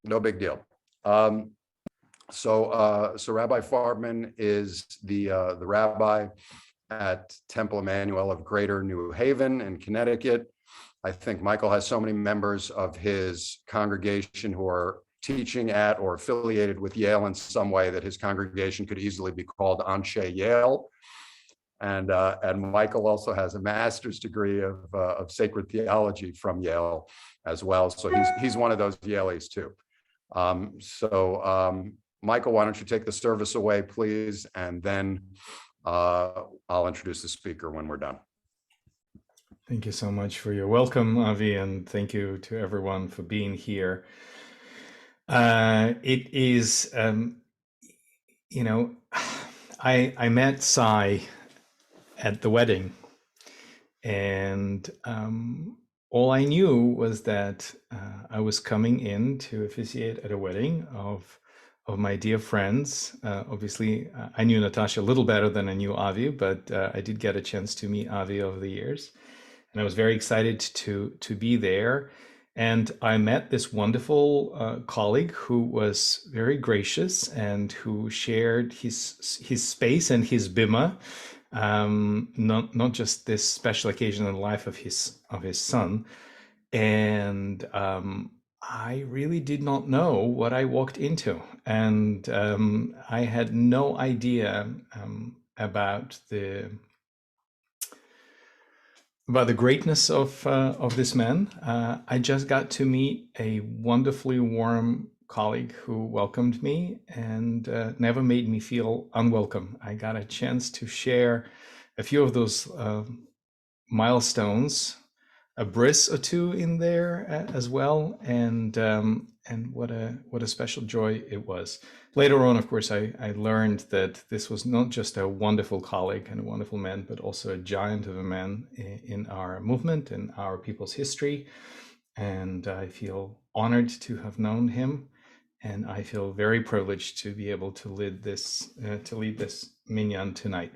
No big deal. So Rabbi Farbman is the rabbi at Temple Emanuel of Greater New Haven in Connecticut. I think Michael has so many members of his congregation who are teaching at or affiliated with Yale in some way that his congregation could easily be called Anshe Yale. And Michael also has a master's degree of sacred theology from Yale as well. So he's one of those Yaleys too. Michael, why don't you take the service away, please? And then I'll introduce the speaker when we're done. Thank you so much for your welcome, Avi, and thank you to everyone for being here. It is, I met Sai at the wedding, and all I knew was that I was coming in to officiate at a wedding of my dear friends. Obviously, I knew Natasha a little better than I knew Avi, but I did get a chance to meet Avi over the years. And I was very excited to be there. And I met this wonderful colleague who was very gracious and who shared his space and his bima, not just this special occasion in the life of his son. And I really did not know what I walked into, and I had no idea about the greatness of this man. I just got to meet a wonderfully warm colleague who welcomed me and never made me feel unwelcome. I got a chance to share a few of those milestones, a bris or two in there as well, and what a special joy it was. Later on, of course, I learned that this was not just a wonderful colleague and a wonderful man, but also a giant of a man in our movement and our people's history. And I feel honored to have known him, and I feel very privileged to be able to lead this minyan tonight.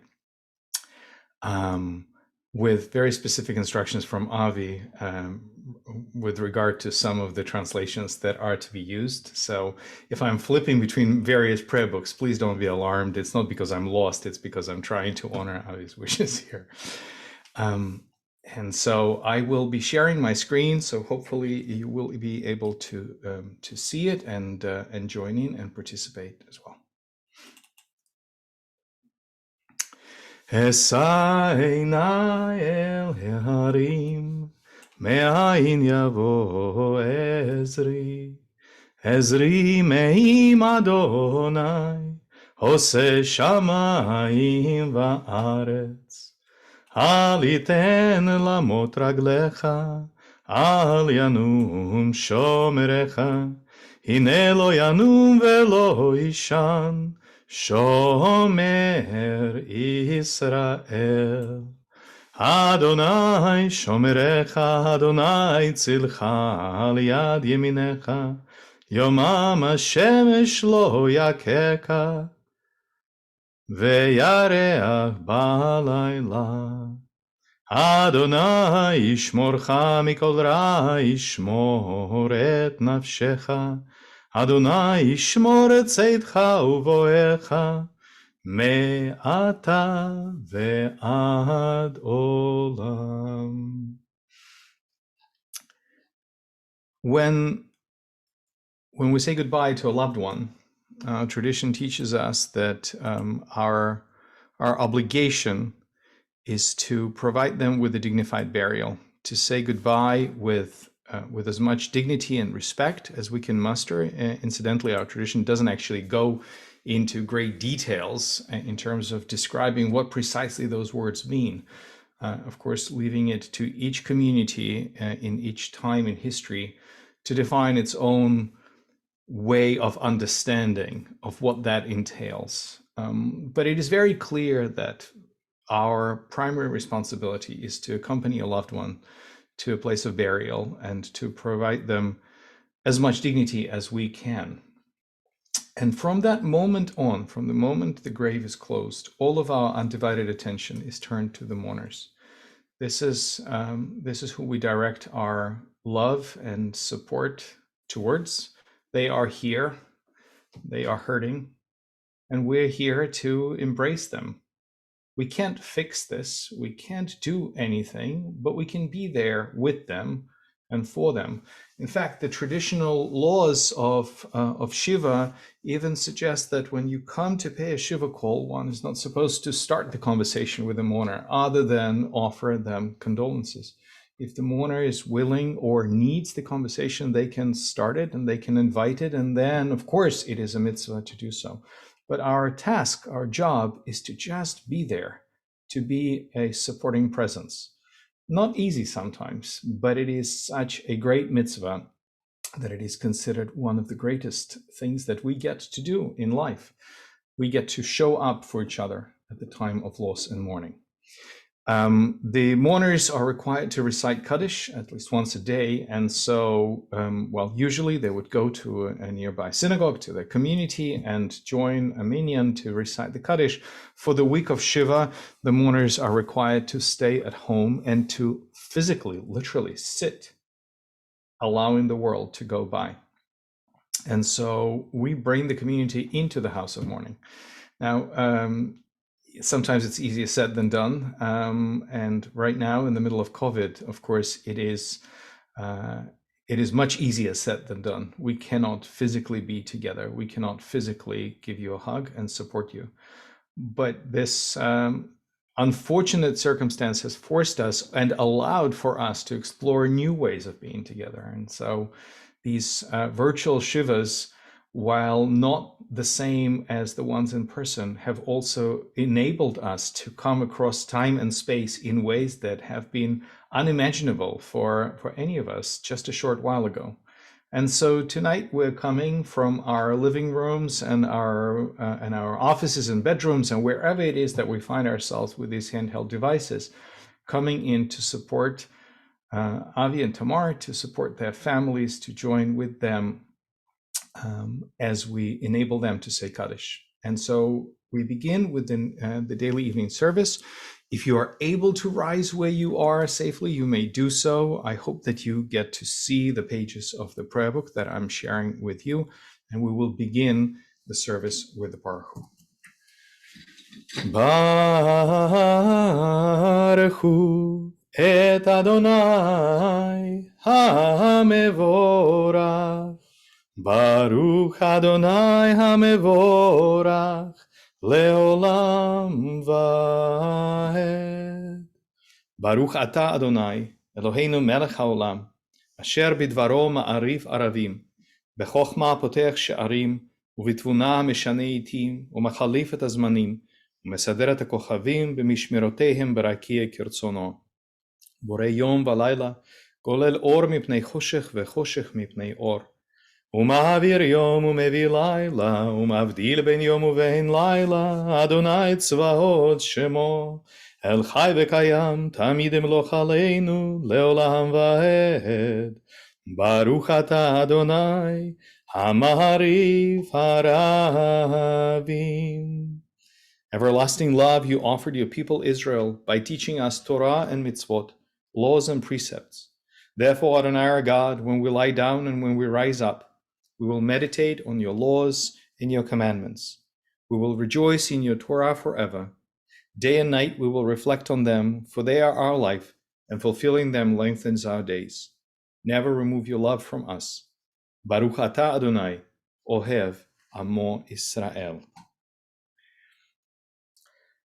With very specific instructions from Avi with regard to some of the translations that are to be used. So if I'm flipping between various prayer books, please don't be alarmed. It's not because I'm lost, it's because I'm trying to honor Avi's wishes here. And so I will be sharing my screen, so hopefully you will be able to see it and join in and participate as well. אשא עיני אל ההרים, מאין יבוא עזרי. עזרי מעם אדוני, עושה שמיים וארץ. אל יתן למוט רגליך, אל ינום שומרך. הנה לא ינום ולא יישן, שומר ישראל. אדוני שומרך, אדוני צילך על יד ימינך, יומם השמש לא יככה, וירח בלילה. אדוני ישמורך מכל רע, ישמור את נפשך. אדוני ישמור את צאתך ובואך, מעתה ועד עולם. When we say goodbye to a loved one, tradition teaches us that our obligation is to provide them with a dignified burial, to say goodbye with as much dignity and respect as we can muster. Incidentally, our tradition doesn't actually go into great details in terms of describing what precisely those words mean. Of course, leaving it to each community in each time in history to define its own way of understanding of what that entails. But it is very clear that our primary responsibility is to accompany a loved one to a place of burial and to provide them as much dignity as we can. And from that moment on, from the moment the grave is closed, all of our undivided attention is turned to the mourners. This is who we direct our love and support towards, They are here, they are hurting, and we're here to embrace them. We can't fix this, we can't do anything, but we can be there with them and for them. In fact, the traditional laws of Shiva even suggest that when you come to pay a Shiva call, one is not supposed to start the conversation with the mourner other than offer them condolences. If the mourner is willing or needs the conversation, they can start it and they can invite it, and then, of course, it is a mitzvah to do so. But our task, our job, is to just be there, to be a supporting presence. Not easy sometimes, but it is such a great mitzvah that it is considered one of the greatest things that we get to do in life. We get to show up for each other at the time of loss and mourning. The mourners are required to recite Kaddish at least once a day. And so, usually they would go to a nearby synagogue, to their community, and join a minyan to recite the Kaddish. For the week of Shiva, the mourners are required to stay at home and to physically, literally sit, allowing the world to go by. And so we bring the community into the house of mourning. Now, sometimes it's easier said than done. And right now, in the middle of COVID, of course, it is much easier said than done. We cannot physically be together. We cannot physically give you a hug and support you. But this unfortunate circumstance has forced us and allowed for us to explore new ways of being together. And so these virtual Shivas, while not the same as the ones in person, have also enabled us to come across time and space in ways that have been unimaginable for any of us just a short while ago. And so tonight we're coming from our living rooms and our offices and bedrooms and wherever it is that we find ourselves with these handheld devices, coming in to support Avi and Tamar, to support their families, to join with them as we enable them to say Kaddish. And so we begin with the daily evening service. If you are able to rise where you are safely, you may do so. I hope that you get to see the pages of the prayer book that I'm sharing with you, and we will begin the service with the Baruch Hu. Baruch Hu et Adonai HaMevorach. Baruch Adonai HaMevorach Leolam Vaed. Baruch Ata Adonai Eloheinu Melech HaOlam Asher Bidvaro Ma'arif Aravim Bechochma Potech She'arim Uvitvuna Meshane Itim Umachalif Et Azmanim Umesader Et HaKochavim B'mishmerotehem Berakia Kirtzono Borei Yom V'Layla Golel Or Mipnei Choshech V'Choshech Mipnei Or ומעביר יום ומביא לילה, ומבדיל בין יום ובין לילה, אדוני צבאות שמו, אל חי וקיים, תמיד ימלוך עלינו, לעולם ועד. ברוך אתה אדוני, המעריף הרבים. Everlasting love you offered your people Israel by teaching us Torah and mitzvot, laws and precepts. Therefore, Adonai our God, when we lie down and when we rise up, we will meditate on your laws and your commandments. We will rejoice in your Torah forever. Day and night we will reflect on them, for they are our life, and fulfilling them lengthens our days. Never remove your love from us. Baruch atah Adonai, Ohev Amo Israel.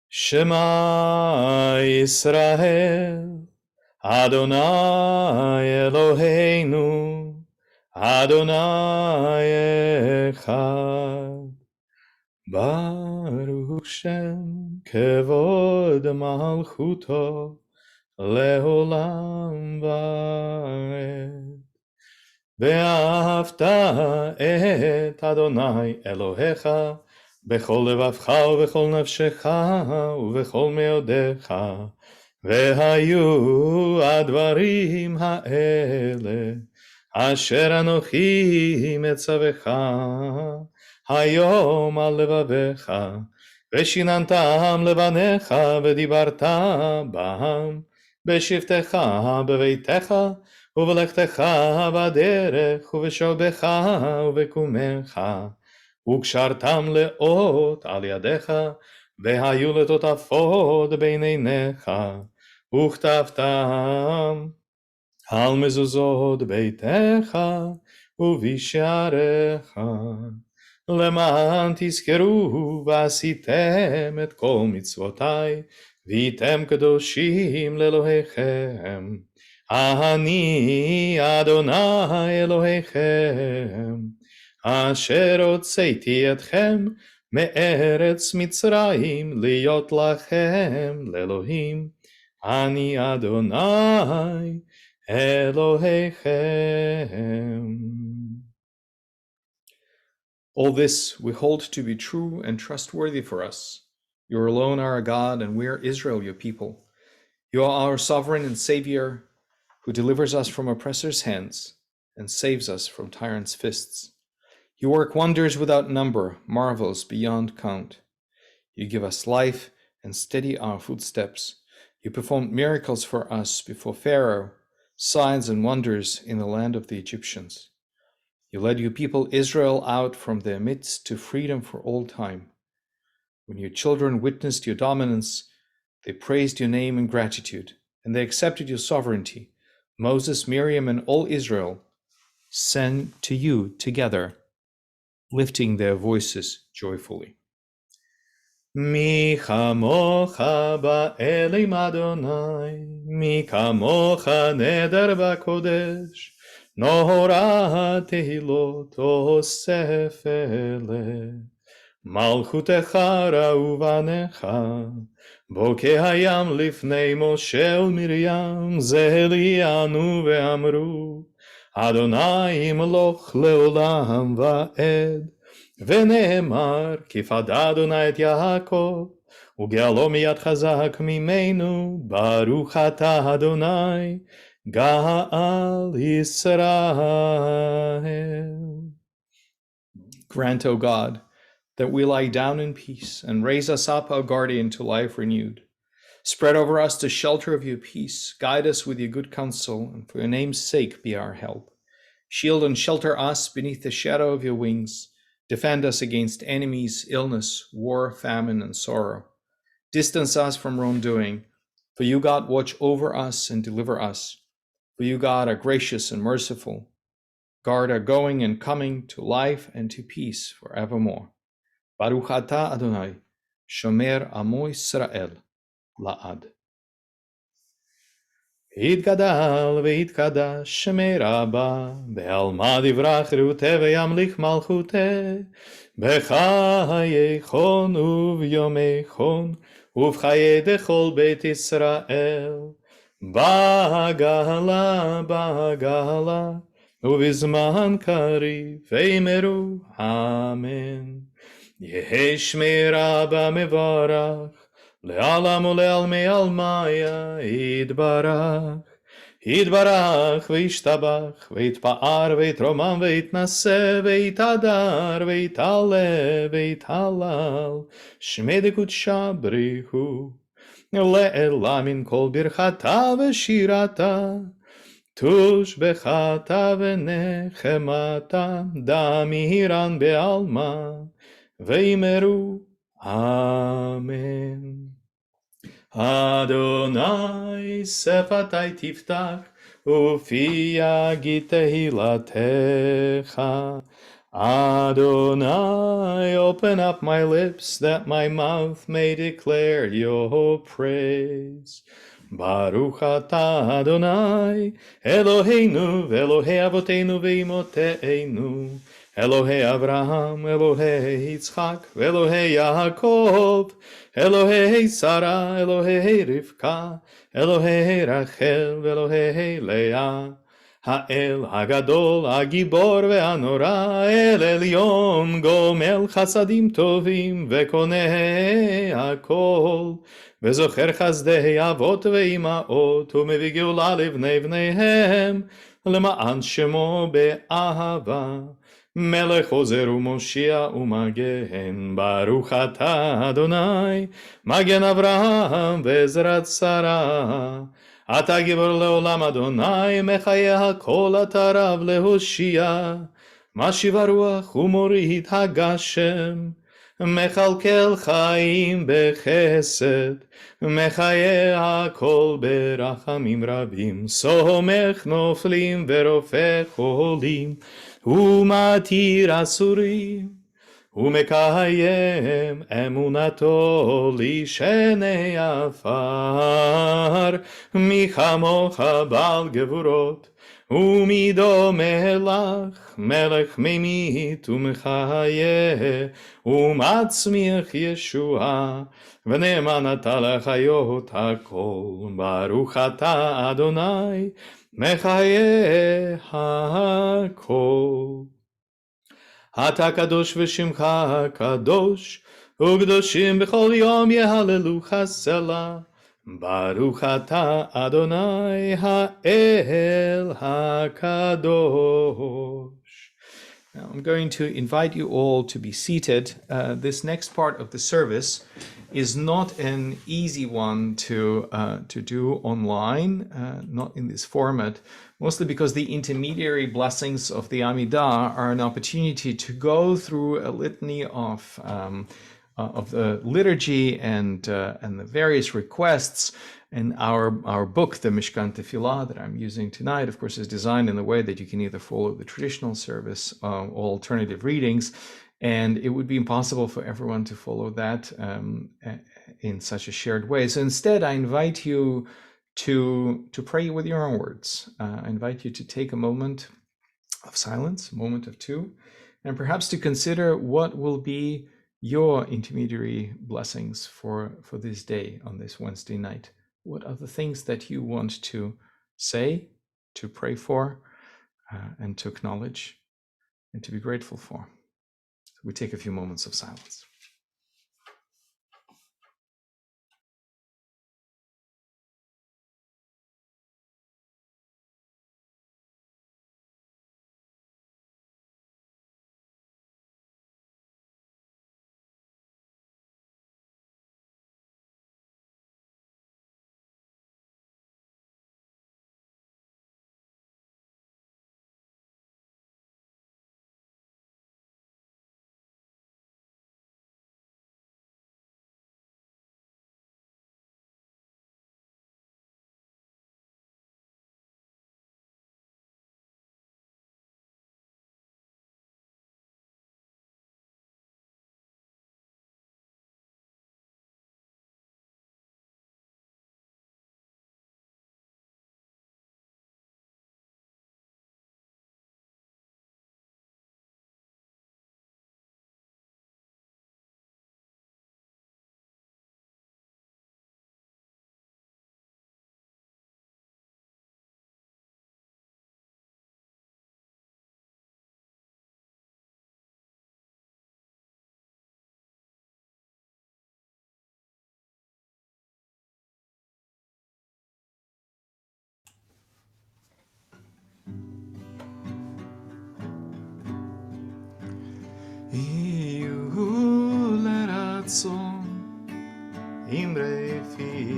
Shema Yisrael, Adonai Eloheinu, Adonai Echad. Baruch Shem Kevod Malchuto Leolam Vaed. Ve'ahavta et Adonai Elohecha bechol levavcha uvechol nafshecha uvechol meodecha vehayu advarim ha'ele asher anochi metzavecha hayom al levavecha veshinantam levanecha vedibarta bam beshivtecha beveitecha ובלכתך בדרך, ובשוכבך ובקומך, וקשרתם לאות על ידיך, והיו לטוטפות בין עיניך, וכתבתם על מזוזות ביתך ובשעריך, למען תזכרו ועשיתם את כל מצוותי, והייתם קדושים לאלוהיכם. אני אדוני אלוהיכם, אשר הוצאתי אתכם מארץ מצרים להיות לכם לאלוהים. אני אדוני Elohechem. All this we hold to be true and trustworthy for us. You alone are our God, and we are Israel, your people. You are our sovereign and Savior, who delivers us from oppressors' hands and saves us from tyrants' fists. You work wonders without number, marvels beyond count. You give us life and steady our footsteps. You performed miracles for us before Pharaoh, signs and wonders in the land of the Egyptians. You led your people Israel out from their midst to freedom for all time. When your children witnessed your dominance, they praised your name in gratitude, and they accepted your sovereignty. Moses, Miriam, and all Israel sang to you together, lifting their voices joyfully. Mi chamocha ba'elim Adonai, mi kamocha neder ba'kodesh, nora tehilot osef ele, malchutecha ra'uvanecha, bokeh hayam lifnei Moshe u'Miriam, zehelianu ve'amru, Adonai imloch leolam va'ed, ונאמר, כי פדה אדוני את יעקב, וגאלו מיד חזק ממנו, ברוך אתה אדוני, גאל ישראל. Grant, O God, that we lie down in peace, and raise us up, our guardian, to life renewed. Spread over us the shelter of your peace, guide us with your good counsel, and for your name's sake be our help. Shield and shelter us beneath the shadow of your wings. Defend us against enemies, illness, war, famine, and sorrow. Distance us from wrongdoing, for you, God, watch over us and deliver us. For you, God, are gracious and merciful. Guard our going and coming to life and to peace forevermore. Baruch atah Adonai, shomer amo Yisrael, la'ad. יתגדל ויתקדש שמי רבה, בעלמא דברך רעותה וימליך מלכותה, בחיי חון וביומי חון, ובחיי דכל בית ישראל, בגאלה, בגאלה, ובזמן קריב, ואמרו אמן. יהי שמי רבה מברך, לעלם ולעלמי עלמיה יתברך, יתברך וישתבח, ויתפאר ויתרומם ויתנשא, ויתהדר ויתעלה ויתהלל, שמי דקודשה בריחו, לעילה מן כל ברכתה ושירתה, תושבחתה ונחמתה, דמירן בעלמא, ואמרו אמן. Adonai sefatai tiftach, ufi yagid tehilatecha. Adonai, open up my lips, that my mouth may declare your praise. Baruch atah Adonai, Eloheinu, Elohei avoteinu ve'imoteinu, Elohei Avraham, Elohei Yitzchak, Elohei Yaakov, Elohei Sarah, Elohei Rivka, Elohei Rachel, Elohei Leah, Ha'el Hagadol, Hagibor ve'anora, El Elyon, Gomel Chasadim Tovim, Vekoneh Hakol, Vezocher Chazdei Avot ve'ima'ot, Umevi Geula livnei bneihem, Lema'an Shemo be'ahava, Melech Ozer u'Moshiach u'Magen, Baruch atah Adonai, Magen Avraham ve'ezrat Sarah, אתה גיבור לעולם אדוני, מחיה הכל אתה רב להושיע. משיב הרוח ומוריד הגשם, מכלכל חיים בחסד, מחיה הכל ברחמים רבים, סומך נופלים ורופא חולים, ומתיר אסורים. ומקיים אמונתו לשני עפר, מי כמוך בעל גבורות, ומי דומה לך, מלך ממית ומחיה, ומצמיח ישועה, ונאמן אתה לחיות הכל, ברוך אתה אדוני, מחיה הכל. אתה קדוש ושמך קדוש, וקדושים בכל יום יהללוך סלה. ברוך אתה אדוני האל הקדוש. Now I'm going to invite you all to be seated. This next part of the service is not an easy one to do online, not in this format, mostly because the intermediary blessings of the Amidah are an opportunity to go through a litany of the liturgy and the various requests. And our book, the Mishkan Tefillah, that I'm using tonight, of course, is designed in a way that you can either follow the traditional service or alternative readings, and it would be impossible for everyone to follow that in such a shared way. So instead, I invite you to pray with your own words. I invite you to take a moment of silence, a moment of two, and perhaps to consider what will be your intermediary blessings for this day on this Wednesday night. What are the things that you want to say, to pray for, and to acknowledge, and to be grateful for? We take a few moments of silence. יהיו לרצון אמרי פי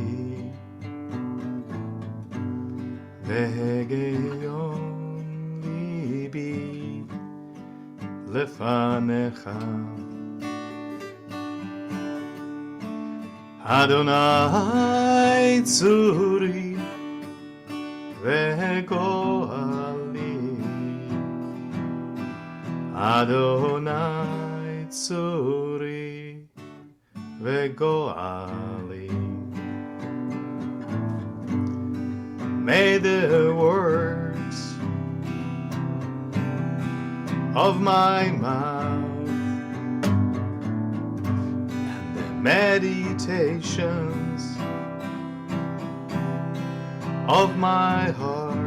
והגיון ליבי לפניך אדוני צורי וגואלי Adonai tzuri vegoali. May the words of my mouth and the meditations of my heart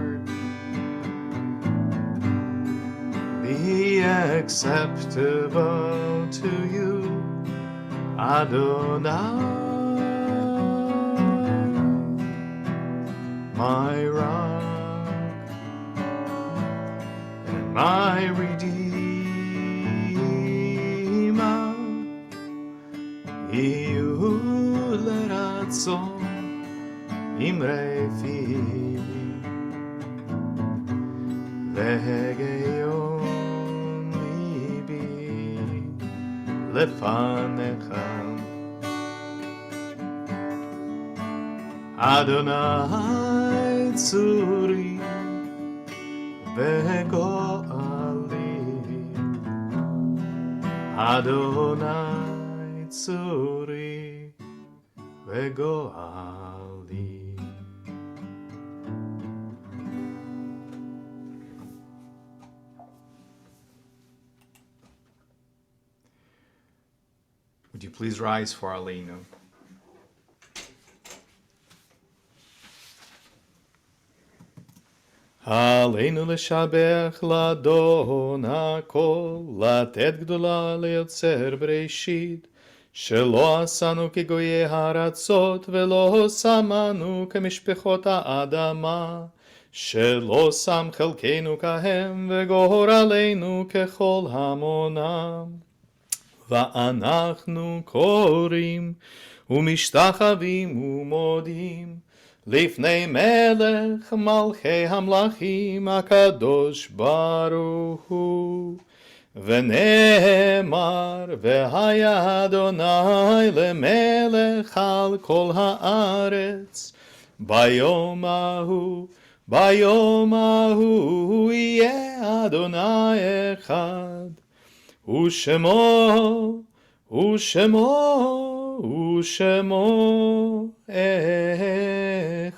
be acceptable to you, Adonai, my rock and my redeemer. Yehud leratzon אמרי פיי והגיון ליבי לפניך אדוני צורי וגואלי אדוני צורי וגואלי. Would you please rise for Aleinu? עלינו לשבח לאדון הכל, לתת גדולה ליוצר בראשית, שלא עשנו כגויי הארצות, ולא שמנו כמשפחות האדמה, שלא שם חלקנו כהם, וגורלנו ככל המונם. ואנחנו קוראים, ומשתחווים ומודים, לפני מלך מלכי המלכים הקדוש ברוך הוא. ונאמר, והיה אדוני למלך על כל הארץ. ביום ההוא יהיה אדוני אחד. ושמו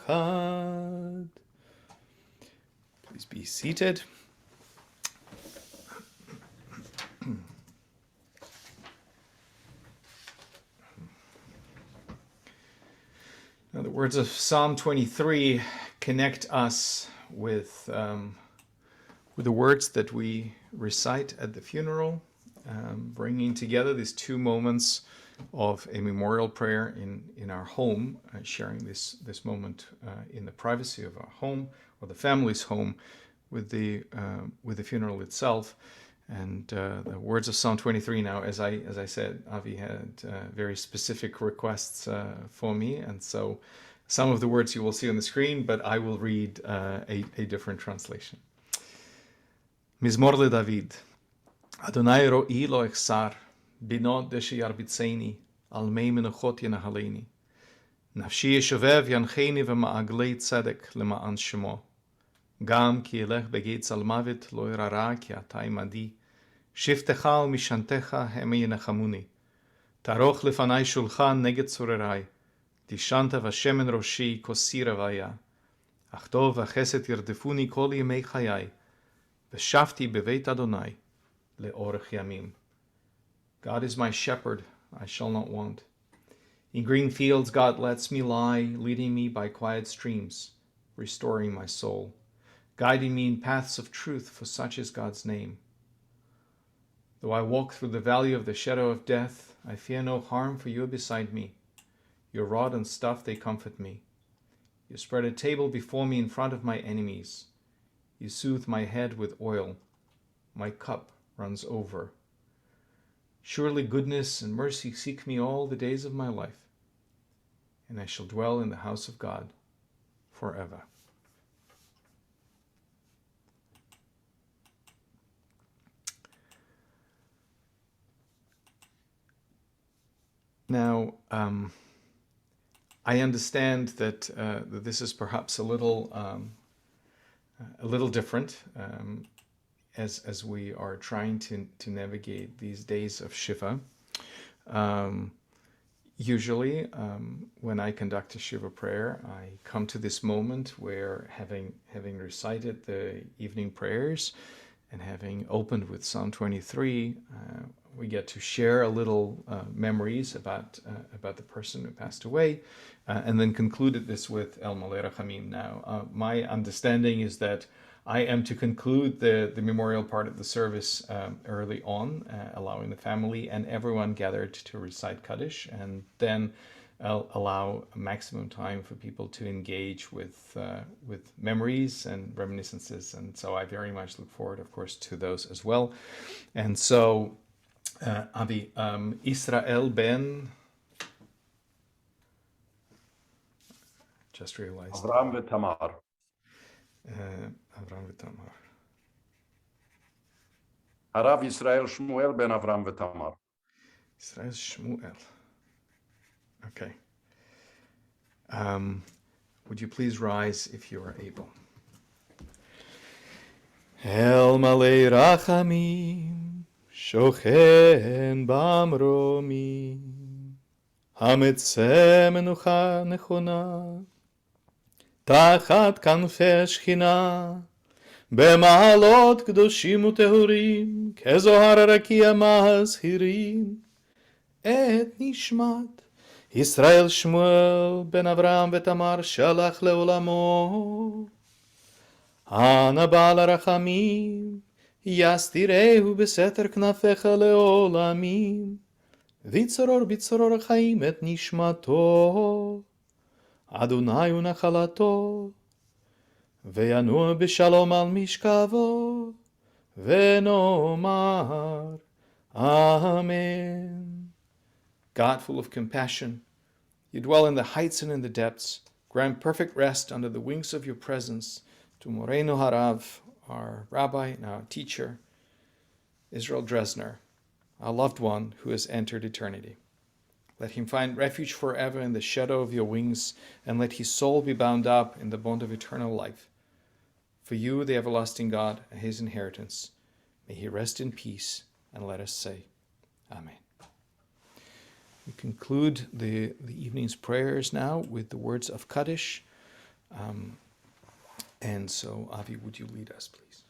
echad. Please be seated. Now, the words of Psalm 23 connect us with the words that we recite at the funeral, bringing together these two moments of a memorial prayer in our home, sharing this moment in the privacy of our home or the family's home with the funeral itself. And the words of Psalm 23 now, as I said, Avi had very specific requests for me, and so some of the words you will see on the screen, but I will read a different translation. Mizmor LeDavid. Adonai ro'i lo echsar, bino deshe yarbitzeni, al mei menuchot yenahaleni. Nafshi yeshovev yancheni v'ma'aglei tzedek lema'an shemo. Gam ki elech begeitz al mavet lo irara ki ata imadi. Shiftecha al mishantecha heme yenachamuni. Taroch lefanai shulchan neget tzorerai. Tishanta v'shemen roshi kosi ravaya. Achtov v'cheset yirdefuni kol yemei chayai. V'shavti beveit Adonai. Le'orech yamim. God is my shepherd, I shall not want. In green fields God lets me lie, leading me by quiet streams, restoring my soul, guiding me in paths of truth, for such is God's name. Though I walk through the valley of the shadow of death, I fear no harm, for you are beside me. Your rod and staff, they comfort me. You spread a table before me in front of my enemies. You soothe my head with oil. My cup runs over. Surely goodness and mercy seek me all the days of my life, and I shall dwell in the house of God forever. Now, I understand that this is perhaps a little different. As we are trying to navigate these days of Shiva. Usually, when I conduct a Shiva prayer, I come to this moment where, having recited the evening prayers and having opened with Psalm 23, we get to share a little memories about the person who passed away, and then concluded this with El Malei Rachamim. Now, my understanding is that I am to conclude the memorial part of the service early on, allowing the family and everyone gathered to recite Kaddish, and then allow maximum time for people to engage with memories and reminiscences. And so I very much look forward, of course, to those as well. And so, Avi, Israel ben... just realized. Avram v'Tamar. Avram v'Tamar. Harav Yisrael Shmuel ben Avram v'Tamar. Israel Shmuel. Okay. Would you please rise if you are able? El malei rachamim, shochen bamromim, hametzeh menucha nechona, tachat kanfei shchina, במעלות קדושים וטהורים, כזוהר הרקיע מהזהירים, את נשמת ישראל שמואל בן אברהם ותמר שלח לעולמו. אנא בעל הרחמים, יסתירהו בסתר כנפיך לעולמים, ויצרור בצרור החיים את נשמתו, אדוני הוא נחלתו, וינוע בשלום על משכבו, ונאמר, Amen. God, full of compassion, you dwell in the heights and in the depths. Grant perfect rest under the wings of your presence to Moreno Harav, our rabbi and our teacher, Israel Dresner, our loved one who has entered eternity. Let him find refuge forever in the shadow of your wings, and let his soul be bound up in the bond of eternal life. For you, the everlasting God, are his inheritance. May he rest in peace, and let us say, Amen. We conclude the evening's prayers now with the words of Kaddish. And so, Avi, would you lead us, please?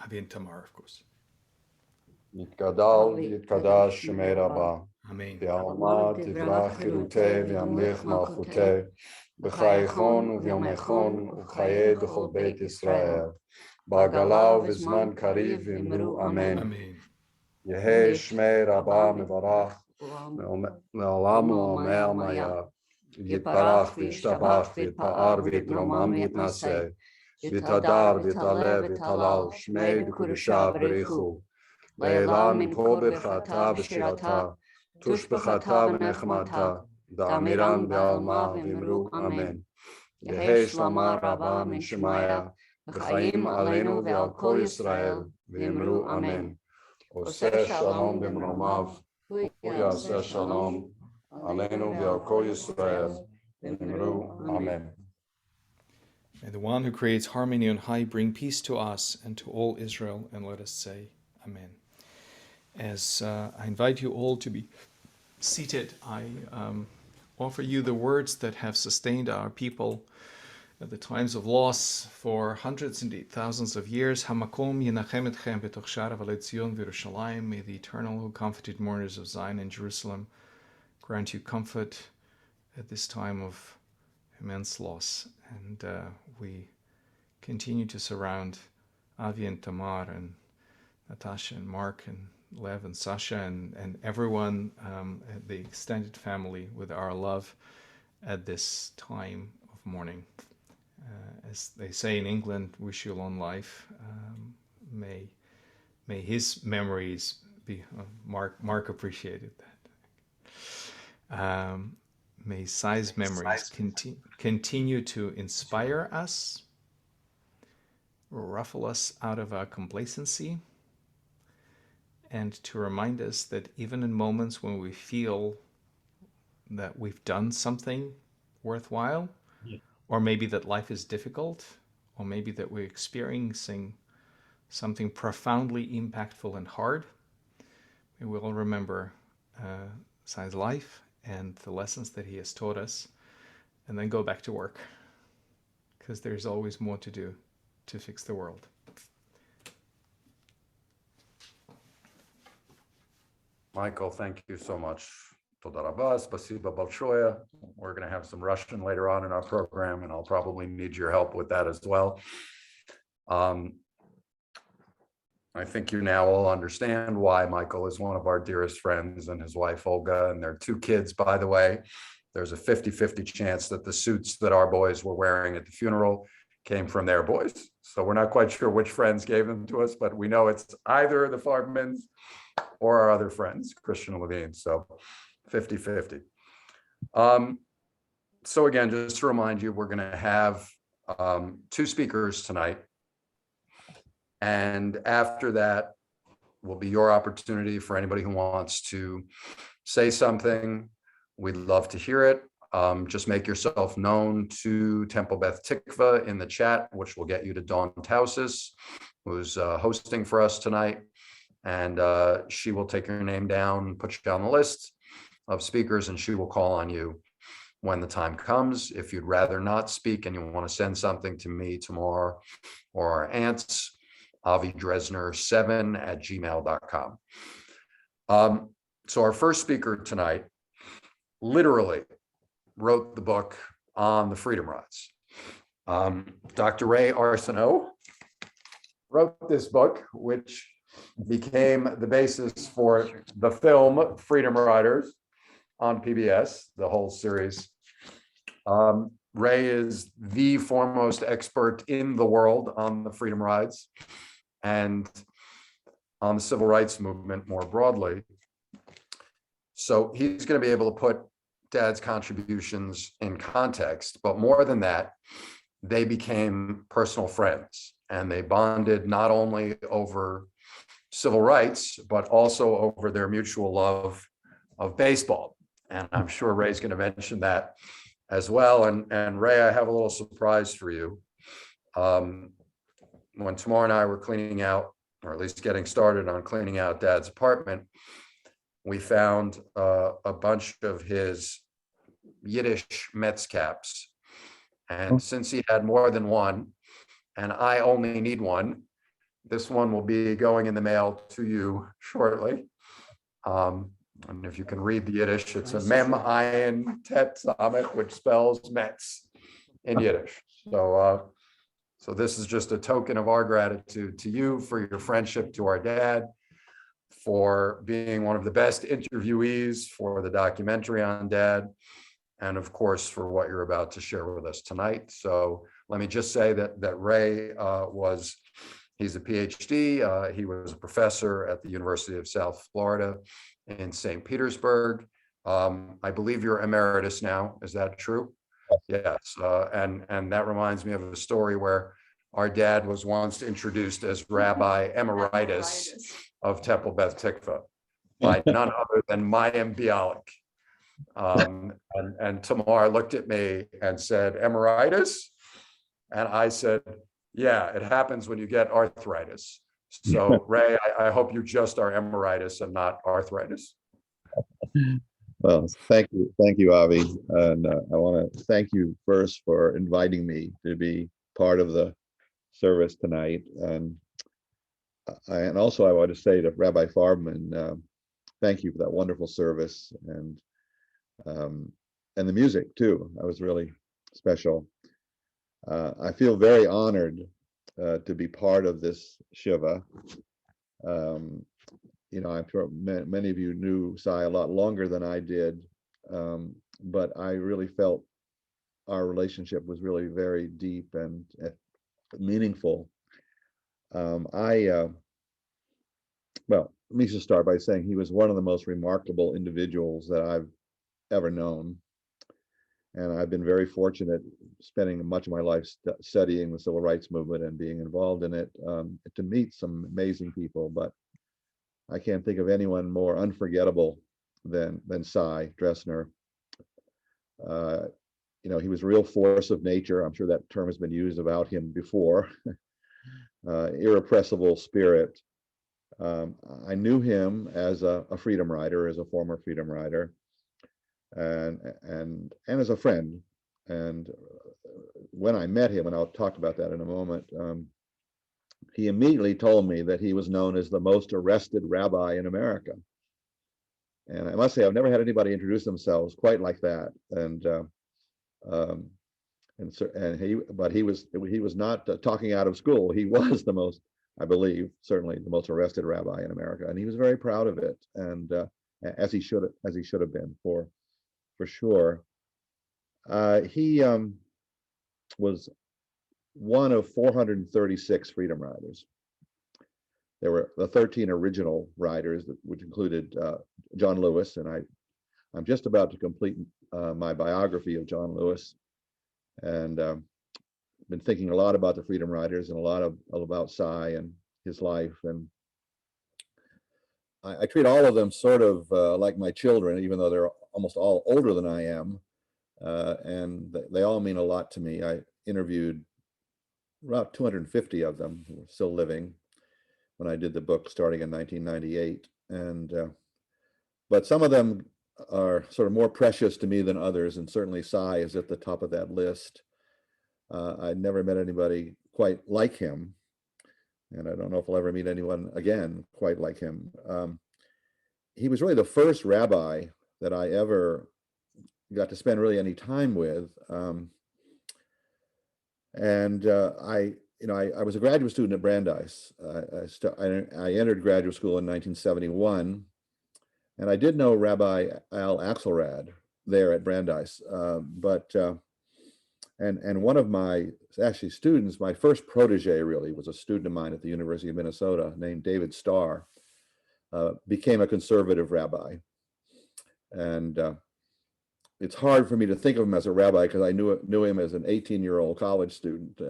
Avi and Tamar, of course. יתגדל ויתקדש שמי רבה. Amen. ויעלמה תברח חירותי וימליך מלכותי. בחייכון וביומכון ובחיי בכל בית ישראל. בעגלה ובזמן קריב אמרו אמן. Amen. יהי שמי רבה מברך. לעולם ואומר מיה. יתברך וישתבח ויתפאר ויתרומם ויתנשא. ויתהדר ויתעלה ויתהלל שמי בקודשה בריחו. לעילה מפה ברכתה ושירתה, תושבחתה ונחמתה, דאמירן בעלמה ואמרו אמן. יהי שלמה רבה משמיה, וחיים עלינו ועל כל ישראל, ואמרו אמן. עושה שלום במרומיו, הוא יעשה שלום עלינו ועל כל ישראל, ואמרו אמן. May the one who creates harmony on high bring peace to us and to all Israel, and let us say Amen. As I invite you all to be seated, I offer you the words that have sustained our people at the times of loss for hundreds, indeed thousands of years. Hamakom yenachem etchem betoch sharav alei Tzion v'Yerushalayim. May the Eternal who comforted mourners of Zion and Jerusalem grant you comfort at this time of immense loss. And we continue to surround Avi and Tamar and Natasha and Mark and Lev and Sasha and everyone, the extended family, with our love at this time of mourning. As they say in England, wish you long life. May his memories be, Mark appreciated that. May Sai's memories continue to inspire us, ruffle us out of our complacency, and to remind us that even in moments when we feel that we've done something worthwhile, or maybe that life is difficult, or maybe that we're experiencing something profoundly impactful and hard, we will remember Sai's life and the lessons that he has taught us, and then go back to work, because there's always more to do to fix the world. Michael, thank you so much. Toda rabba, spasiba balshoya. We're going to have some Russian later on in our program, and I'll probably need your help with that as well. I think you now all understand why Michael is one of our dearest friends, and his wife Olga and their two kids, by the way. There's a 50-50 chance that the suits that our boys were wearing at the funeral came from their boys. So we're not quite sure which friends gave them to us, but we know it's either the Farbmans or our other friends, Christian and Levine. So 50-50. So again, just to remind you, we're going to have two speakers tonight. And after that will be your opportunity for anybody who wants to say something. We'd love to hear it. Just make yourself known to Temple Beth Tikva in the chat, which will get you to Dawn Tausis, who's hosting for us tonight. And she will take your name down, put you on the list of speakers, and she will call on you when the time comes. If you'd rather not speak and you want to send something to me tomorrow or our aunts, avidresner7@gmail.com. So our first speaker tonight literally wrote the book on the Freedom Rides. Dr. Ray Arsenault wrote this book, which became the basis for the film Freedom Riders on PBS, the whole series. Ray is the foremost expert in the world on the Freedom Rides and on the civil rights movement more broadly. So he's going to be able to put Dad's contributions in context, but more than that, they became personal friends, and they bonded not only over civil rights, but also over their mutual love of baseball. And I'm sure Ray's going to mention that as well. And Ray, I have a little surprise for you. When Tamar and I were cleaning out, or at least getting started on cleaning out Dad's apartment, we found a bunch of his Yiddish Mets caps. And since he had more than one, and I only need one, this one will be going in the mail to you shortly. And if you can read the Yiddish, it's a Mem Ayin Tet Samet, which spells Mets in Yiddish. So this is just a token of our gratitude to you for your friendship to our dad, for being one of the best interviewees for the documentary on Dad, and of course for what you're about to share with us tonight. So let me just say that Ray he's a PhD. He was a professor at the University of South Florida in St. Petersburg. I believe you're emeritus now. Is that true? Yes. And that reminds me of a story where our dad was once introduced as Rabbi Emeritus of Temple Beth Tikva by none other than Mayim Bialik. And Tamar looked at me and said, Emeritus? And I said, yeah, it happens when you get arthritis. So Ray, I hope you just are emeritus and not arthritis. Well, thank you, Avi. And I want to thank you first for inviting me to be part of the service tonight. And also I want to say to Rabbi Farbman, thank you for that wonderful service, and the music too. That was really special. I feel very honored to be part of this Shiva. I'm sure many of you knew Sai a lot longer than I did, but I really felt our relationship was really very deep and meaningful. Well, let me just start by saying he was one of the most remarkable individuals that I've ever known. And I've been very fortunate, spending much of my life studying the civil rights movement and being involved in it, to meet some amazing people. But I can't think of anyone more unforgettable than Sai Dresner. He was a real force of nature. I'm sure that term has been used about him before. Irrepressible spirit. I knew him as a freedom rider, as a former freedom rider, and as a friend. And when I met him, and I'll talk about that in a moment, he immediately told me that he was known as the most arrested rabbi in America. And I must say, I've never had anybody introduce themselves quite like that. But he was not talking out of school. He was the most, I believe, certainly the most arrested rabbi in America, and he was very proud of it, and as he should have been, for sure. He was one of 436 freedom riders. There were the 13 original riders, which included John Lewis, and I'm just about to complete my biography of John Lewis, and been thinking a lot about the Freedom Riders and a lot about Cy and his life. And I treat all of them sort of like my children, even though they're almost all older than I am. And they all mean a lot to me. I interviewed about 250 of them who are still living when I did the book starting in 1998. And but some of them are sort of more precious to me than others, and certainly Cy is at the top of that list. I never met anybody quite like him, and I don't know if I'll ever meet anyone again quite like him. He was really the first rabbi that I ever got to spend really any time with. I was a graduate student at Brandeis. I entered graduate school in 1971, and I did know Rabbi Al Axelrad there at Brandeis. And one of my actually students, my first protege really, was a student of mine at the University of Minnesota named David Starr, became a conservative rabbi. And it's hard for me to think of him as a rabbi because I knew him as an 18-year-old college student,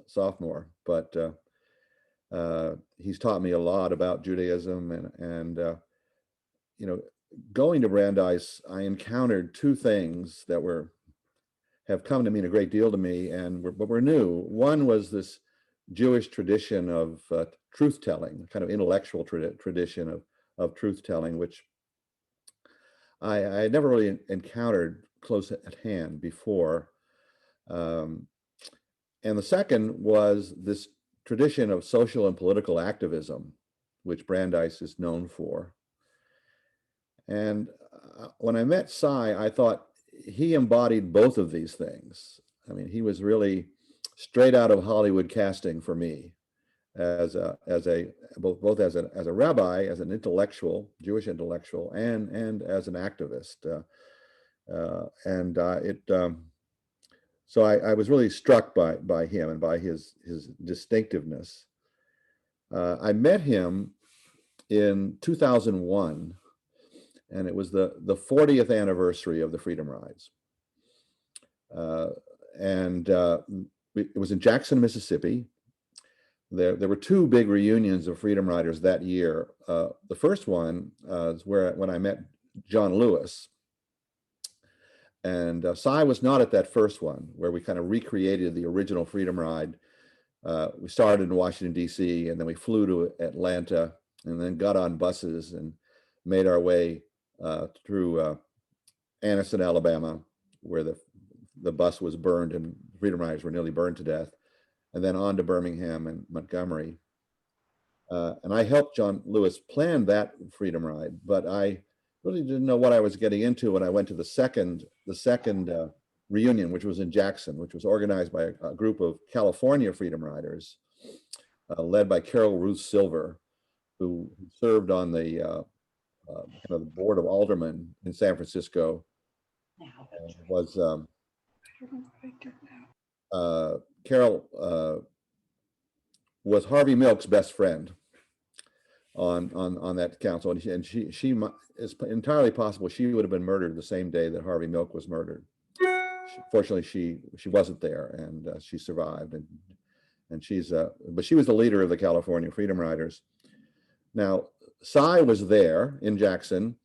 sophomore. But he's taught me a lot about Judaism, and going to Brandeis, I encountered two things that have come to mean a great deal to me, but were new. One was this Jewish tradition of truth-telling, kind of intellectual tradition of truth-telling, which I had never really encountered close at hand before. And the second was this tradition of social and political activism, which Brandeis is known for. And when I met Cy, I thought he embodied both of these things. I mean, he was really straight out of Hollywood casting for me, both as a rabbi, as an intellectual, Jewish intellectual, and as an activist. So I was really struck by him and by his distinctiveness. I met him in 2001, and it was the 40th anniversary of the Freedom Rides. It was in Jackson, Mississippi. There were two big reunions of Freedom Riders that year. The first one is when I met John Lewis. And Cy was not at that first one, where we kind of recreated the original Freedom Ride. We started in Washington, D.C., and then we flew to Atlanta, and then got on buses and made our way through Anniston, Alabama, where the bus was burned and Freedom Riders were nearly burned to death, and then on to Birmingham and Montgomery. And I helped John Lewis plan that Freedom Ride, but I really didn't know what I was getting into when I went to the second reunion, which was in Jackson, which was organized by a group of California Freedom Riders, led by Carol Ruth Silver, who served on the kind of the board of aldermen in San Francisco. Carol was Harvey Milk's best friend on that council, and she it's entirely possible she would have been murdered the same day that Harvey Milk was murdered. Fortunately, she wasn't there, and she survived, and but she was the leader of the California Freedom Riders. Now, Cy was there in Jackson,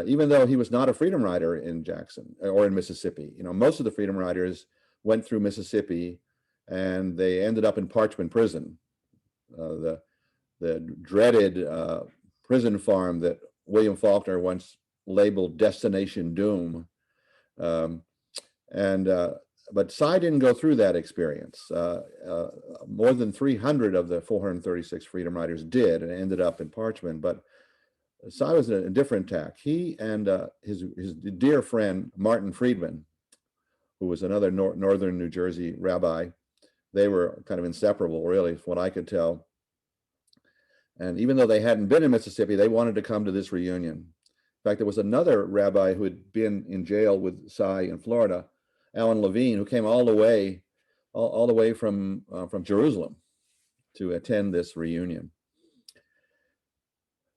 even though he was not a Freedom Rider in Jackson or in Mississippi. Most of the Freedom Riders went through Mississippi, and they ended up in Parchman Prison, the dreaded prison farm that William Faulkner once labeled Destination Doom. But Cy didn't go through that experience. More than 300 of the 436 Freedom Riders did, and ended up in Parchman. But Cy was a different tack. He and his dear friend Martin Friedman, who was another northern New Jersey rabbi, they were kind of inseparable, really, from what I could tell. And even though they hadn't been in Mississippi, they wanted to come to this reunion. In fact, there was another rabbi who had been in jail with Cy in Florida, Alan Levine, who came all the way from Jerusalem to attend this reunion.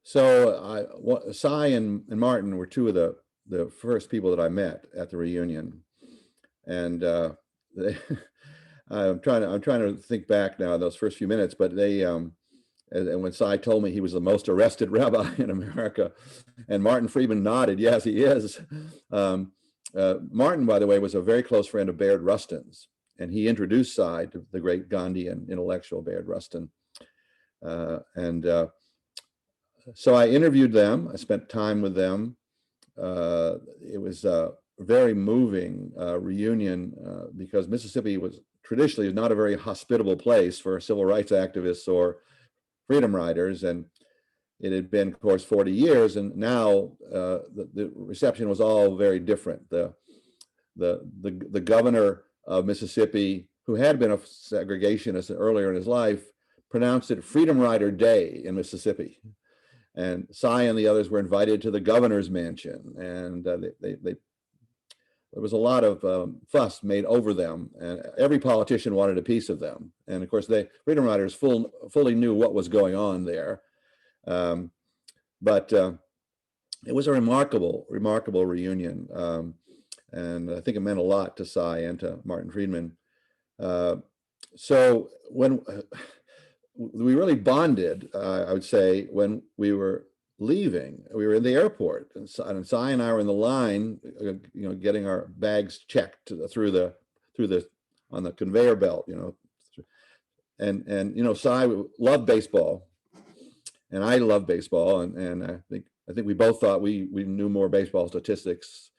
So Cy and Martin were two of the the first people that I met at the reunion, and they, I'm trying to think back now those first few minutes, but they and when Cy told me he was the most arrested rabbi in America, and Martin Friedman nodded, yes, he is. Martin, by the way, was a very close friend of Bayard Rustin's, and he introduced Cy to the great Gandhian intellectual Bayard Rustin. So I interviewed them. I spent time with them. It was a very moving reunion because Mississippi was traditionally not a very hospitable place for civil rights activists or freedom riders, and it had been, of course, 40 years, and now the reception was all very different. The governor of Mississippi, who had been a segregationist earlier in his life, pronounced it Freedom Rider Day in Mississippi, and Cy and the others were invited to the governor's mansion, and there was a lot of fuss made over them, and every politician wanted a piece of them. And of course, Freedom Riders fully knew what was going on there. But it was a remarkable reunion. And I think it meant a lot to Cy and to Martin Friedman. So when we really bonded, I would say, when we were leaving, we were in the airport, and Cy and I were in the line, getting our bags checked on the conveyor belt, and Cy loved baseball, and I loved baseball, and I think we both thought we knew more baseball statistics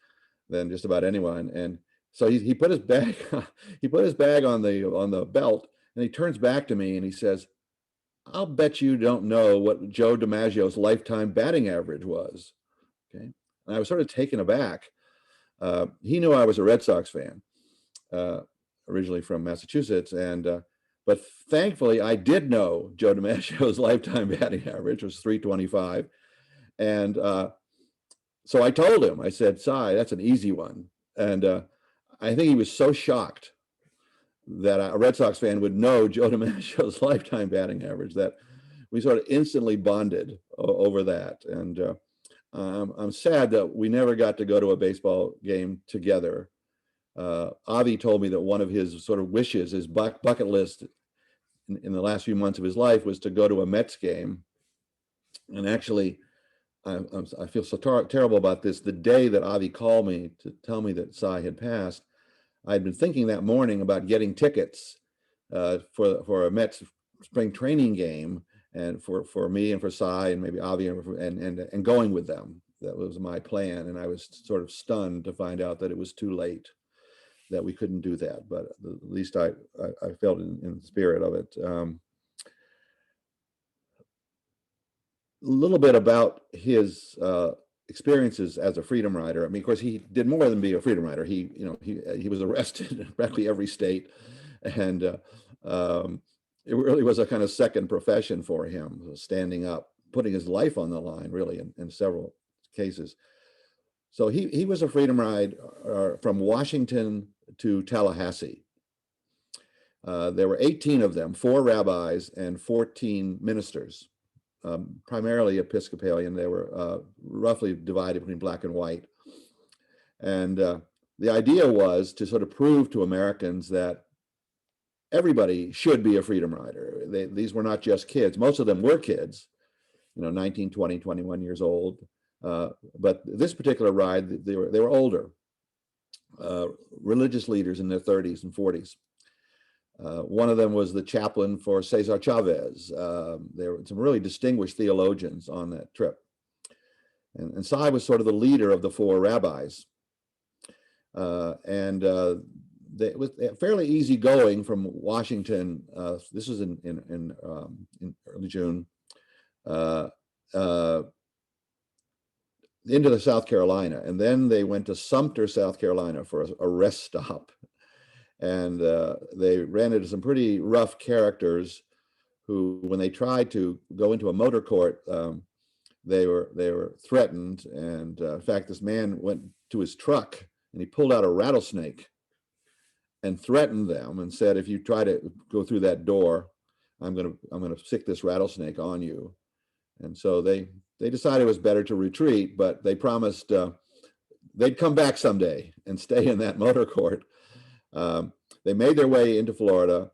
than just about anyone, and so he put his bag on the belt, and he turns back to me and he says, "I'll bet you don't know what Joe DiMaggio's lifetime batting average was." Okay, and I was sort of taken aback. He knew I was a Red Sox fan, originally from Massachusetts, but thankfully I did know Joe DiMaggio's lifetime batting average was .325, and so I told him. I said, "Cy, that's an easy one," and I think he was so shocked that a Red Sox fan would know Joe DiMaggio's lifetime batting average that we sort of instantly bonded over that. And I'm sad that we never got to go to a baseball game together. Avi told me that one of his sort of wishes, his bucket list in the last few months of his life, was to go to a Mets game. And actually, I feel so terrible about this. The day that Avi called me to tell me that Cy had passed, I'd been thinking that morning about getting tickets for a Mets spring training game, and for me and for Cy and maybe Avi and going with them. That was my plan, and I was sort of stunned to find out that it was too late, that we couldn't do that. But at least I felt in the spirit of it. A little bit about his experiences as a freedom rider. I mean, of course, he did more than be a freedom rider. He was arrested in practically every state, and it really was a kind of second profession for him, standing up, putting his life on the line, really, in several cases. So he was a freedom rider from Washington to Tallahassee. There were 18 of them, 4 rabbis and 14 ministers. Primarily Episcopalian. They were roughly divided between black and white. And the idea was to sort of prove to Americans that everybody should be a freedom rider. These were not just kids. Most of them were kids, 19, 20, 21 years old. But this particular ride, they were older, religious leaders in their 30s and 40s. One of them was the chaplain for Cesar Chavez. There were some really distinguished theologians on that trip. And Cy was sort of the leader of the 4 rabbis. It was fairly easy going from Washington. This was in early June, into the South Carolina. And then they went to Sumter, South Carolina for a rest stop. And they ran into some pretty rough characters who, when they tried to go into a motor court, they were threatened. And in fact, this man went to his truck and he pulled out a rattlesnake and threatened them and said, "If you try to go through that door, I'm gonna stick this rattlesnake on you." And so they decided it was better to retreat, but they promised they'd come back someday and stay in that motor court. They made their way into Florida,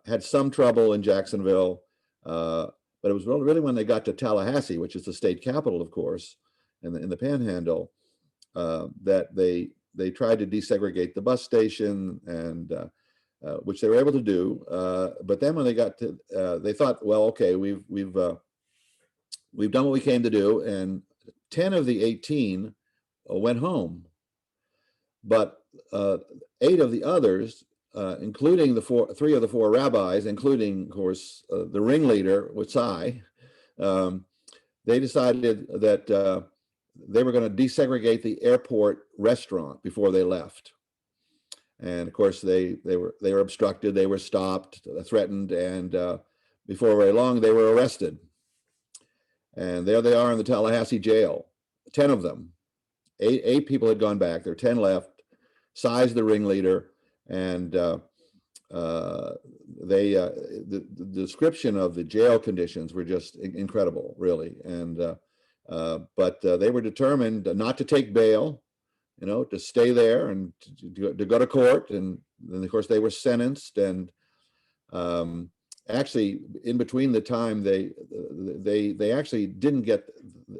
had some trouble in Jacksonville, but it was really when they got to Tallahassee, which is the state capital, of course, in the Panhandle, that they tried to desegregate the bus station, and which they were able to do. But then when they got to, they thought, well, okay, we've done what we came to do, and 10 of the 18 went home, but 8 of the others, including the 3 of the 4 rabbis, including, of course, the ringleader with Sai, they decided that they were going to desegregate the airport restaurant before they left. And of course, they were obstructed, they were stopped, threatened, and before very long, they were arrested. And there they are in the Tallahassee jail, 10 of them. 8 people had gone back, there are 10 left. Sai's the ringleader, and the description of the jail conditions were just incredible, really. And but they were determined not to take bail, to stay there and to go to court. And then, of course, they were sentenced. And actually, in between the time, they actually didn't get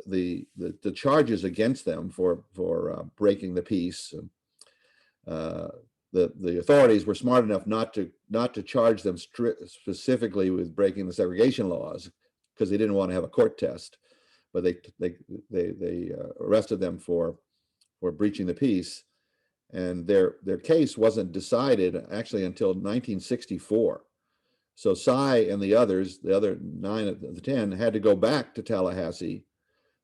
the charges against them for breaking the peace. The authorities were smart enough not to charge them specifically with breaking the segregation laws, because they didn't want to have a court test. But they arrested them for breaching the peace, and their case wasn't decided actually until 1964. So Sai and the others, the other 9 of the 10, had to go back to Tallahassee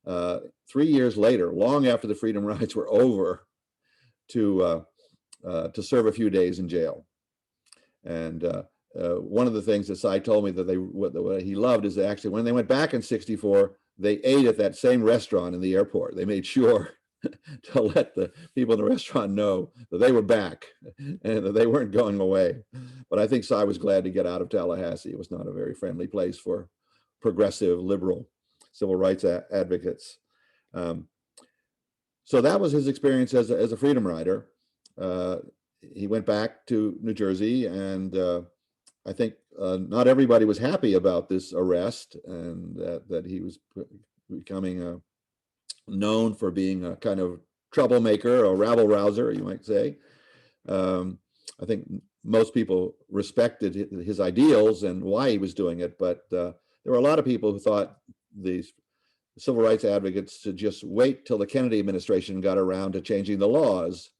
3 years later, long after the freedom rides were over, to serve a few days in jail. And one of the things that Sai told me that what he loved is that actually when they went back in '64, they ate at that same restaurant in the airport. They made sure to let the people in the restaurant know that they were back and that they weren't going away. But I think Sai was glad to get out of Tallahassee. It was not a very friendly place for progressive, liberal civil rights advocates. So that was his experience as a freedom rider. He went back to New Jersey, and I think not everybody was happy about this arrest, and that he was becoming known for being a kind of troublemaker, a rabble rouser, you might say. I think most people respected his ideals and why he was doing it, but there were a lot of people who thought these civil rights advocates should just wait till the Kennedy administration got around to changing the laws,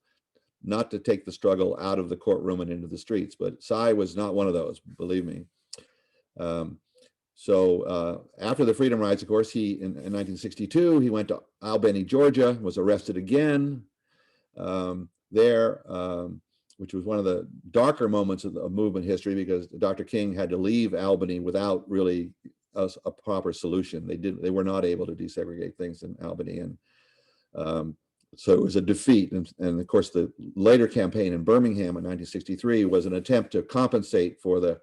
not to take the struggle out of the courtroom and into the streets. But Sai was not one of those, believe me. So after the freedom rides, of course, in 1962, he went to Albany, Georgia, was arrested again there, which was one of the darker moments of movement history, because Dr. King had to leave Albany without really a proper solution. They were not able to desegregate things in Albany, and so it was a defeat. And of course, the later campaign in Birmingham in 1963 was an attempt to compensate for the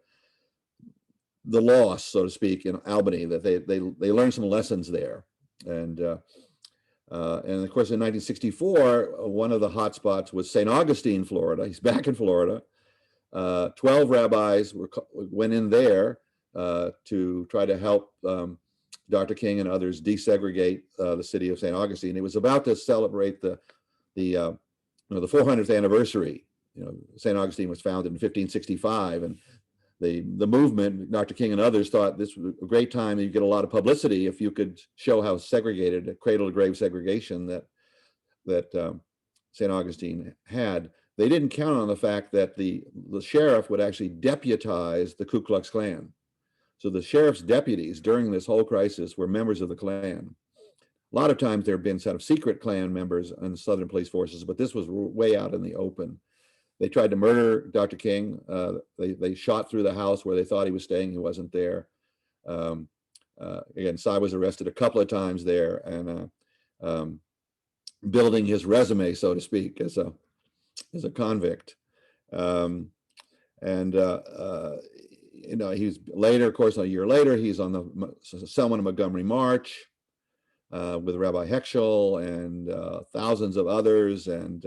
loss, so to speak, in Albany, that they learned some lessons there. And of course, in 1964, one of the hot spots was St. Augustine, Florida. He's back in Florida. 12 rabbis went in there to try to help Dr. King and others desegregate the city of St. Augustine. It was about to celebrate the 400th anniversary. St. Augustine was founded in 1565, and the movement, Dr. King and others, thought this was a great time. You get a lot of publicity if you could show how segregated, cradle to grave segregation that St. Augustine had. They didn't count on the fact that the sheriff would actually deputize the Ku Klux Klan. So the sheriff's deputies during this whole crisis were members of the Klan. A lot of times there have been sort of secret Klan members in the Southern police forces, but this was way out in the open. They tried to murder Dr. King. They shot through the house where they thought he was staying. He wasn't there. Again, Sai was arrested a couple of times there, and building his resume, so to speak, as a convict. He's later, of course, a year later, he's on the Selma to Montgomery March. with Rabbi Heschel and thousands of others, and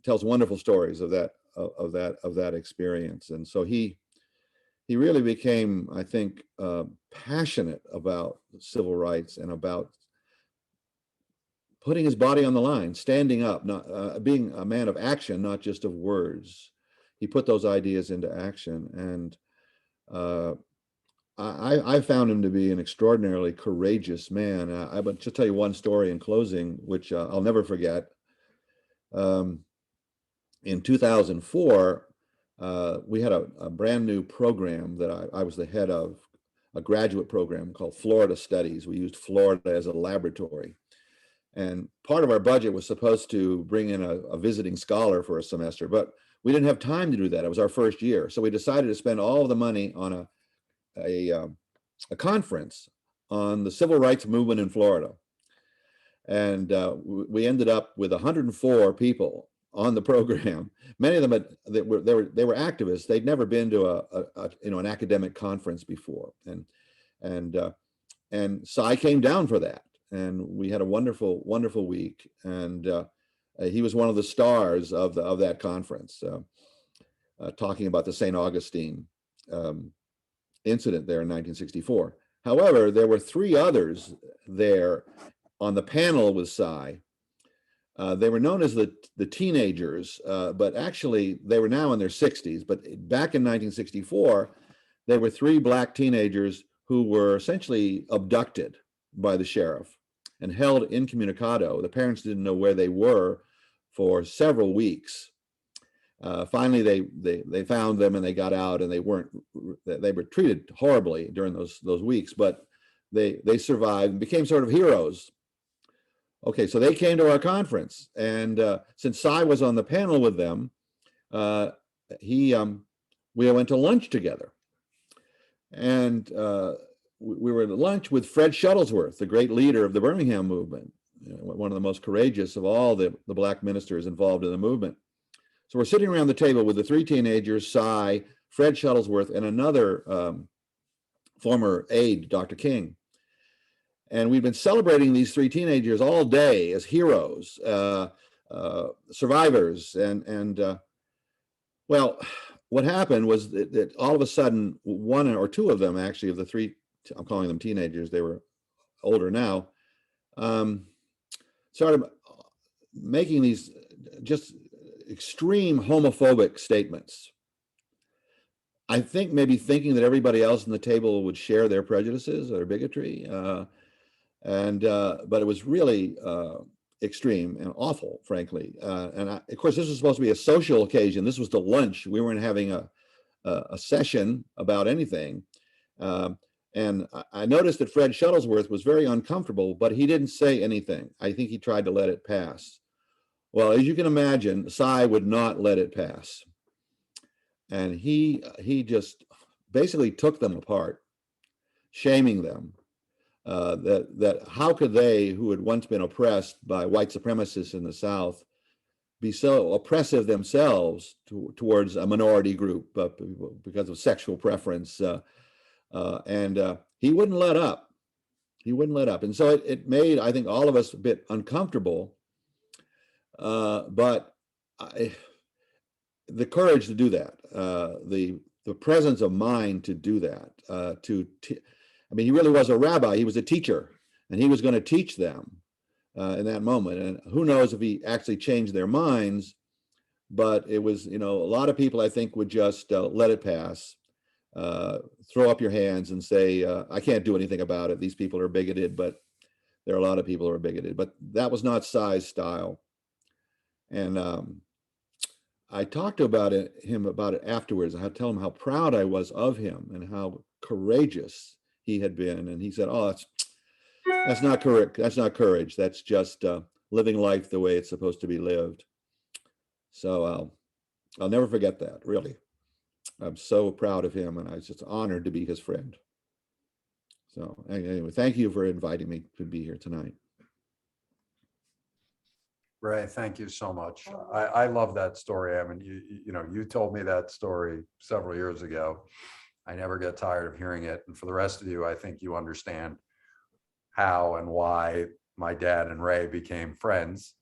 tells wonderful stories of that experience. And so he really became, I think, passionate about civil rights and about putting his body on the line, standing up, not being a man of action, not just of words. He put those ideas into action, and I found him to be an extraordinarily courageous man. I would just tell you one story in closing, which I'll never forget. In 2004, we had a brand new program that I was the head of, a graduate program called Florida Studies. We used Florida as a laboratory. And part of our budget was supposed to bring in a visiting scholar for a semester, but we didn't have time to do that. It was our first year. So we decided to spend all of the money on a conference on the civil rights movement in Florida. And we ended up with 104 people on the program. Many of them they were activists. They'd never been to an academic conference before, and so I came down for that, and we had a wonderful week. And he was one of the stars of that conference, talking about the St. Augustine incident there in 1964. However, there were three others there on the panel with Cy. They were known as the teenagers, but actually they were now in their 60s. But back in 1964, they were three Black teenagers who were essentially abducted by the sheriff and held incommunicado. The parents didn't know where they were for several weeks. Finally, they found them and they got out, and they were treated horribly during those weeks, but they survived and became sort of heroes. Okay, so they came to our conference, and since Cy was on the panel with them, we went to lunch together, and we were at lunch with Fred Shuttlesworth, the great leader of the Birmingham movement, one of the most courageous of all the Black ministers involved in the movement. So we're sitting around the table with the three teenagers, Cy, Fred Shuttlesworth, and another former aide, Dr. King. And we've been celebrating these three teenagers all day as heroes, survivors. And well, what happened was that all of a sudden, one or two of them, actually, of the three, I'm calling them teenagers, they were older now, started making these just extreme homophobic statements. I think maybe thinking that everybody else on the table would share their prejudices or bigotry. But it was really extreme and awful, frankly. Of course, this was supposed to be a social occasion. This was the lunch. We weren't having a session about anything. And I noticed that Fred Shuttlesworth was very uncomfortable, but he didn't say anything. I think he tried to let it pass. Well, as you can imagine, Cy would not let it pass. And he just basically took them apart, shaming them. That how could they, who had once been oppressed by white supremacists in the South, be so oppressive themselves towards a minority group because of sexual preference? And he wouldn't let up. He wouldn't let up. And so it made, I think, all of us a bit uncomfortable. But the courage to do that, the presence of mind to do that, I mean, he really was a rabbi. He was a teacher, and he was going to teach them in that moment. And who knows if he actually changed their minds, but it was, a lot of people, I think, would just let it pass, throw up your hands and say, I can't do anything about it. These people are bigoted, but there are a lot of people who are bigoted. But that was not Cy's style. And I talked to him about it afterwards. I had to tell him how proud I was of him and how courageous he had been. And he said, oh, that's not correct. That's not courage. That's just living life the way it's supposed to be lived. So I'll never forget that, really. I'm so proud of him, and I was just honored to be his friend. So anyway, thank you for inviting me to be here tonight. Ray, thank you so much. I love that story. I mean, you told me that story several years ago. I never get tired of hearing it. And for the rest of you, I think you understand how and why my dad and Ray became friends.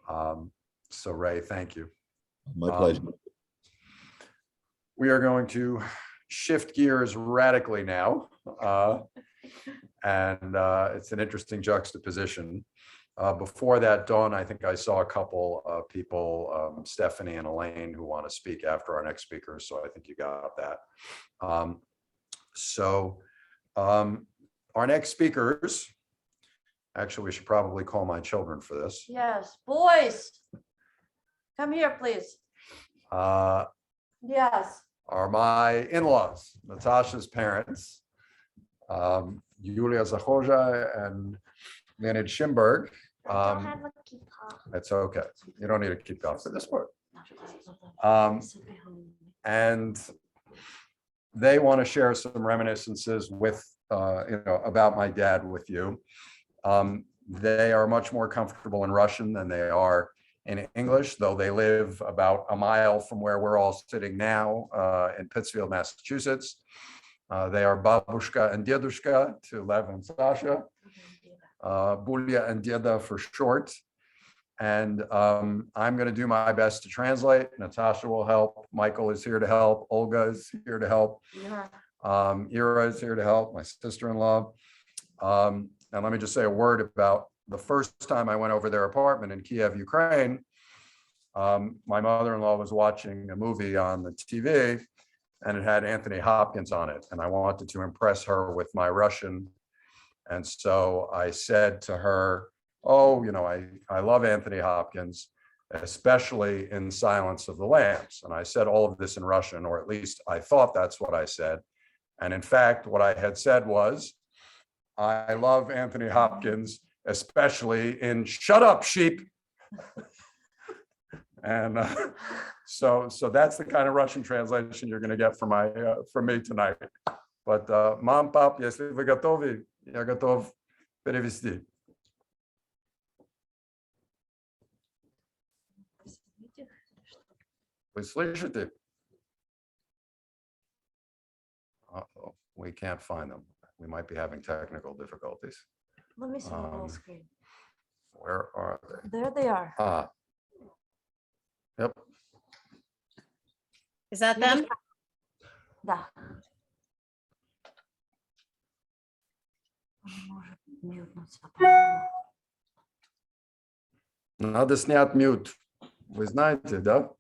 So Ray, thank you. My pleasure. We are going to shift gears radically now. And it's an interesting juxtaposition. Before that, Dawn, I think I saw a couple of people, Stephanie and Elaine, who want to speak after our next speaker. So I think you got that. Our next speakers, actually, we should probably call my children for this. Yes, boys, come here, please. Yes. Are my in-laws, Natasha's parents, Yulia Zahoja and Leonid Schimberg. I don't have a kippah. It's okay. You don't need a kippah for this part. And they want to share some reminiscences with, about my dad with you. They are much more comfortable in Russian than they are in English, though they live about a mile from where we're all sitting now in Pittsfield, Massachusetts. They are Babushka and Dedushka to Lev and Sasha, Bulya and Deda for short. And I'm going to do my best to translate. Natasha will help. Michael is here to help. Olga is here to help. Ira is here to help, my sister-in-law. And let me just say a word about the first time I went over their apartment in Kiev, Ukraine. My mother-in-law was watching a movie on the TV and it had Anthony Hopkins on it. And I wanted to impress her with my Russian. And so I said to her, oh, I love Anthony Hopkins, especially in Silence of the Lambs. And I said all of this in Russian, or at least I thought that's what I said. And in fact, what I had said was, I love Anthony Hopkins, especially in Shut Up, Sheep. And so that's the kind of Russian translation you're going to get from me tonight. But Mom, Pap, если вы готовы, я готов перевести. Вы слышите? Uh-oh, we can't find them. We might be having technical difficulties. Let me see the whole screen. Where are they? There they are. Yep. Is that them? Да. Надо снять мьют. Вы знаете, да?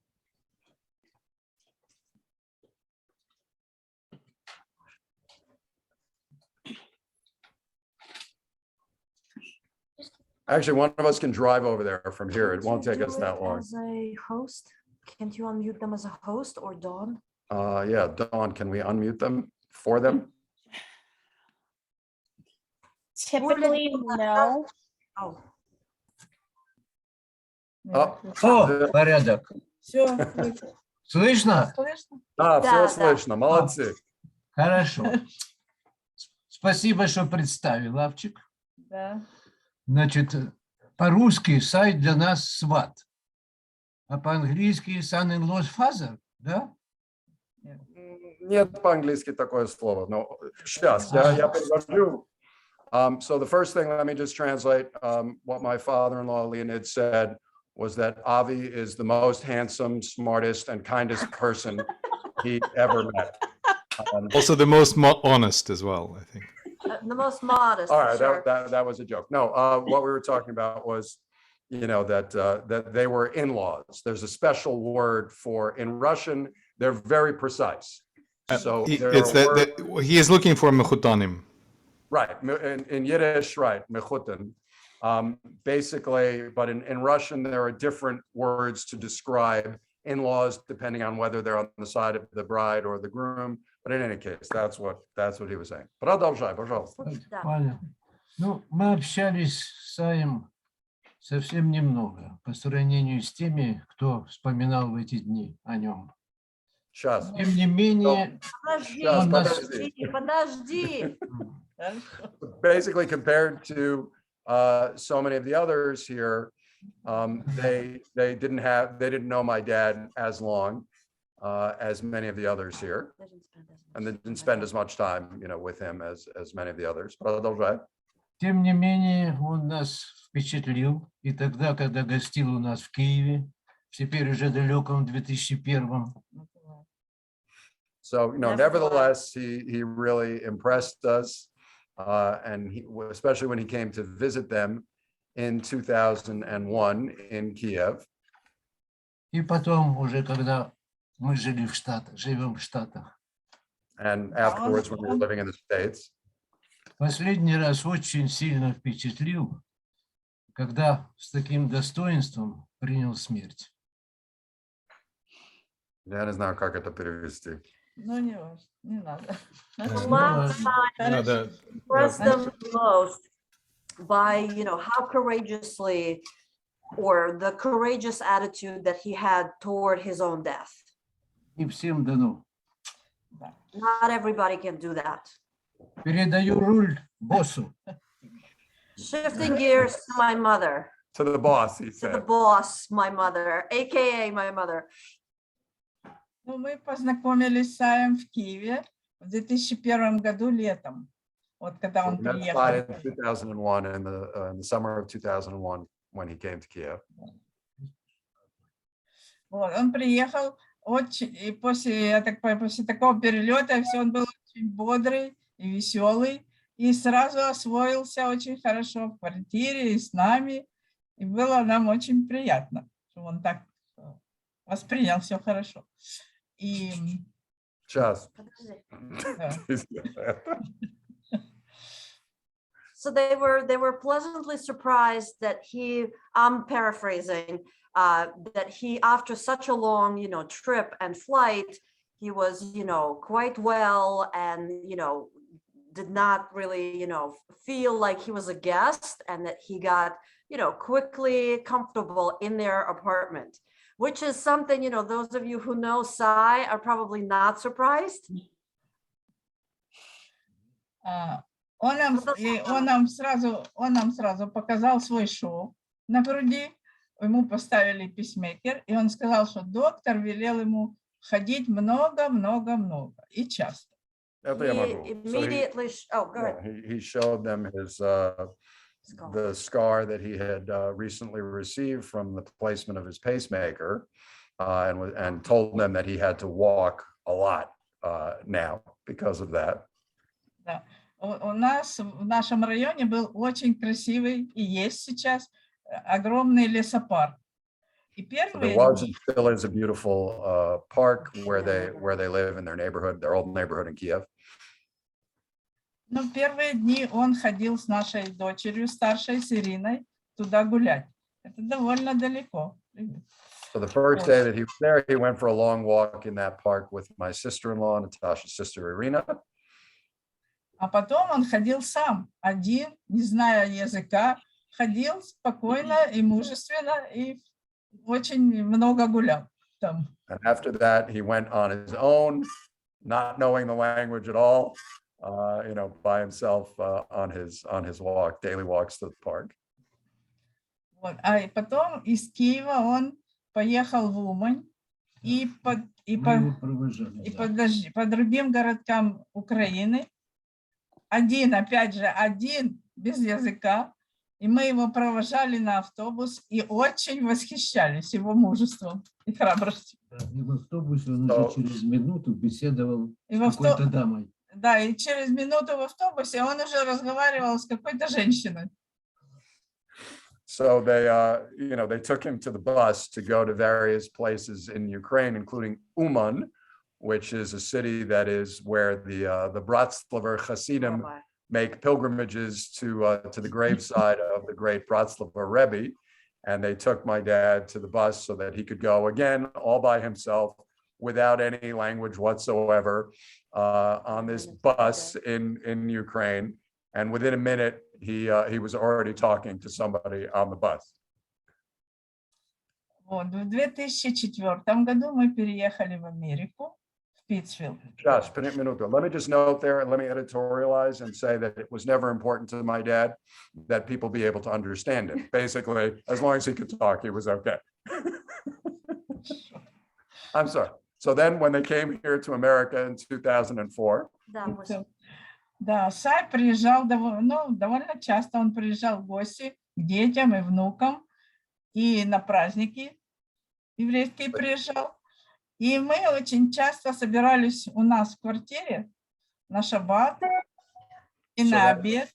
Actually, one of us can drive over there from here. It won't take us that long. As a host, can't you unmute them as a host or Dawn? Yeah, Dawn, can we unmute them for them? Typically, no. Oh. Oh, О, порядок. Все. Слышно? да, все Да. слышно, молодцы. Хорошо. Спасибо, что представил, Авчик. Да. Значит, по-русски сайт для нас сват, а по-английски son-in-law's father, да? Нет по-английски такое слово, но сейчас я перевожу. So the first thing, let me just translate what my father-in-law Leonid said was that Avi is the most handsome, smartest, and kindest person he ever met. Also the most honest as well, I think. The most modest. All for right, sure. that was a joke. No, what we were talking about was, that they were in-laws. There's a special word for, in Russian, they're very precise. So there It's are that he is looking for mechutanim. Right, in Yiddish, right, mechutin. Basically, but in Russian, there are different words to describe in-laws depending on whether they're on the side of the bride or the groom. But in any case, that's what he was saying. Продолжай, пожалуйста. Да. Понятно. Ну, мы общались с Саем совсем немного по сравнению с теми, кто вспоминал в эти дни о нем. Сейчас. Тем не менее, Сейчас, Подожди, подожди. Basically, compared to so many of the others here, they didn't know my dad as long as many of the others here, and they didn't spend as much time, with him as many of the others. Продолжай. Тем не менее, он нас впечатлил. И тогда, когда гостил у нас в Киеве, теперь уже далеком 2001. So, nevertheless, he really impressed us. And especially when he came to visit them in 2001 in Kiev. И потом уже, когда мы жили в Штатах, живем в Штатах. And afterwards, when we were living in the States. Последний раз очень сильно впечатлил, когда с таким достоинством принял смерть. Я не знаю, как это перевести. Ну, не важно, не надо. The last time Надо, impressed them most by, how courageously or the courageous attitude that he had toward his own death. Не всем дано. Not everybody can do that. Передаю руль боссу. Shifting gears to my mother, To the boss, he to the said. boss, my mother, AKA my mother. Ну, мы познакомились с Саем в Киеве в 2001 году летом. Вот когда он We met Sai приехал. in 2001 in the summer of 2001 when he came to Kiev. Вот, он приехал очень, и после, я так понимаю, после такого перелета все, он был очень бодрый и веселый, и сразу освоился очень хорошо в квартире и с нами, и было нам очень приятно, что он так воспринял все хорошо. И Just. да. So they were pleasantly surprised that I'm paraphrasing, that he, after such a long, trip and flight, he was, quite well and, did not really, feel like he was a guest, and that he got, quickly comfortable in their apartment, which is something, those of you who know Sai are probably not surprised. Он нам сразу показал свой шов на груди, ему поставили писмейкер, и он сказал, что доктор велел ему ходить много и часто. Это я могу. He immediately, go ahead. He showed them the scar that he had recently received from the placement of his pacemaker, and told them that he had to walk a lot now because of that. Да. У нас в нашем районе был очень красивый, и есть сейчас огромный лесопарк. И So there первые was and still is a beautiful park where they live in their neighborhood, their old neighborhood in Kiev. Но первые дни он ходил с нашей дочерью, старшей, с Ириной, туда гулять. Это довольно далеко. So the first day that he was there, he went for a long walk in that park with my sister-in-law, Natasha's sister Irina. А потом он ходил сам, один, не зная языка, ходил спокойно и мужественно, и очень много гулял там. And after that, he went on his own, not knowing the language at all, by himself on his walk, daily walks to the park. Вот. А и потом из Киева он поехал в Умань и по другим городкам Украины. Опять же, один, без языка. И мы его провожали на автобус и очень восхищались его мужеством и храбростью. И в автобусе он уже через минуту беседовал с какой-то дамой. Да, и через минуту в автобусе он уже разговаривал с какой-то женщиной. So they took him to the bus to go to various places in Ukraine, including Uman, which is a city that is where the Bratslaver Hasidim make pilgrimages to the graveside of the great Bratslaver Rebbe. And they took my dad to the bus so that he could go again, all by himself, without any language whatsoever, on this bus in Ukraine. And within a minute, he was already talking to somebody on the bus. Вот, в 2004 году мы переехали в Америку, в Питтсфилд. Josh, let me just note there and let me editorialize and say that it was never important to my dad that people be able to understand him. Basically, as long as he could talk, he was okay. I'm sorry. So then when they came here to America in 2004, Да, Сай приезжал довольно часто, он приезжал в гости к детям и внукам, и на праздники еврейские приезжал. И мы очень часто собирались у нас в квартире на шаббат и на обед.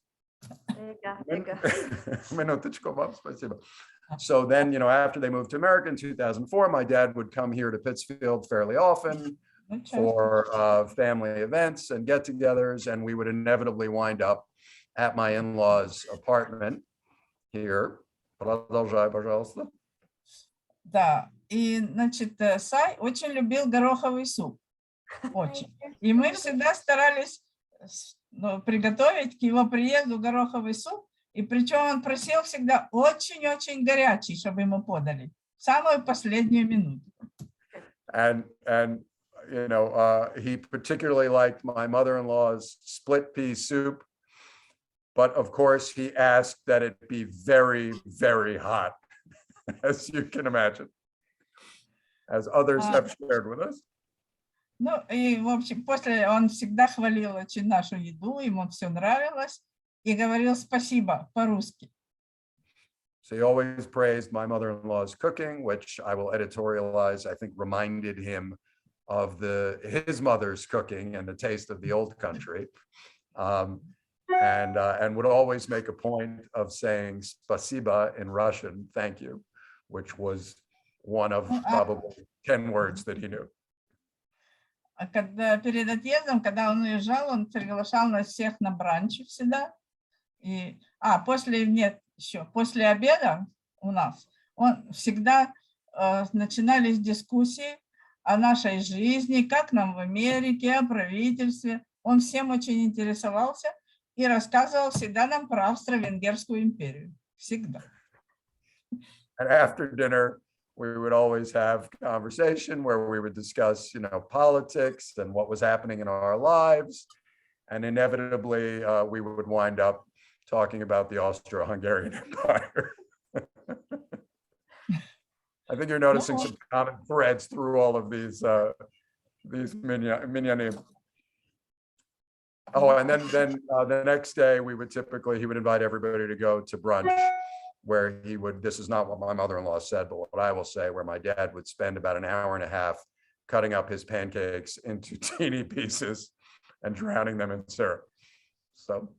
Минуточку, мам, спасибо. So then, after they moved to America in 2004, my dad would come here to Pittsfield fairly often for family events and get-togethers, and we would inevitably wind up at my in-laws' apartment here. Продолжай, пожалуйста. Да, и, значит, Сай очень любил гороховый суп. Очень. И мы всегда старались приготовить к его приезду гороховый суп. И причем он просил всегда очень-очень горячий, чтобы ему подали. В самую последнюю минуту. And he particularly liked my mother-in-law's split pea soup. But of course, he asked that it be very, very hot, as you can imagine, as others have shared with us. Ну, и, в общем, после он всегда хвалил очень нашу еду, ему все нравилось, и говорил спасибо по-русски. So he always praised my mother-in-law's cooking, which I will editorialize, I think reminded him of his mother's cooking and the taste of the old country. And would always make a point of saying spasiba in Russian, thank you, which was one of probably 10 words that he knew. А когда перед отъездом, когда он уезжал, он приглашал нас всех на бранч всегда. И, после обеда у нас он всегда начинались дискуссии о нашей жизни, как нам в Америке, о правительстве. Он всем очень интересовался и рассказывал всегда нам про Австро-Венгерскую империю. Всегда. And after dinner, we would always have conversation where we would discuss, politics and what was happening in our lives. And inevitably, we would wind up talking about the Austro-Hungarian Empire. I think you're noticing some common threads through all of these minyanim. Oh, and then the next day he would invite everybody to go to brunch, where this is not what my mother-in-law said, but what I will say, where my dad would spend about an hour and a half cutting up his pancakes into teeny pieces and drowning them in syrup. So.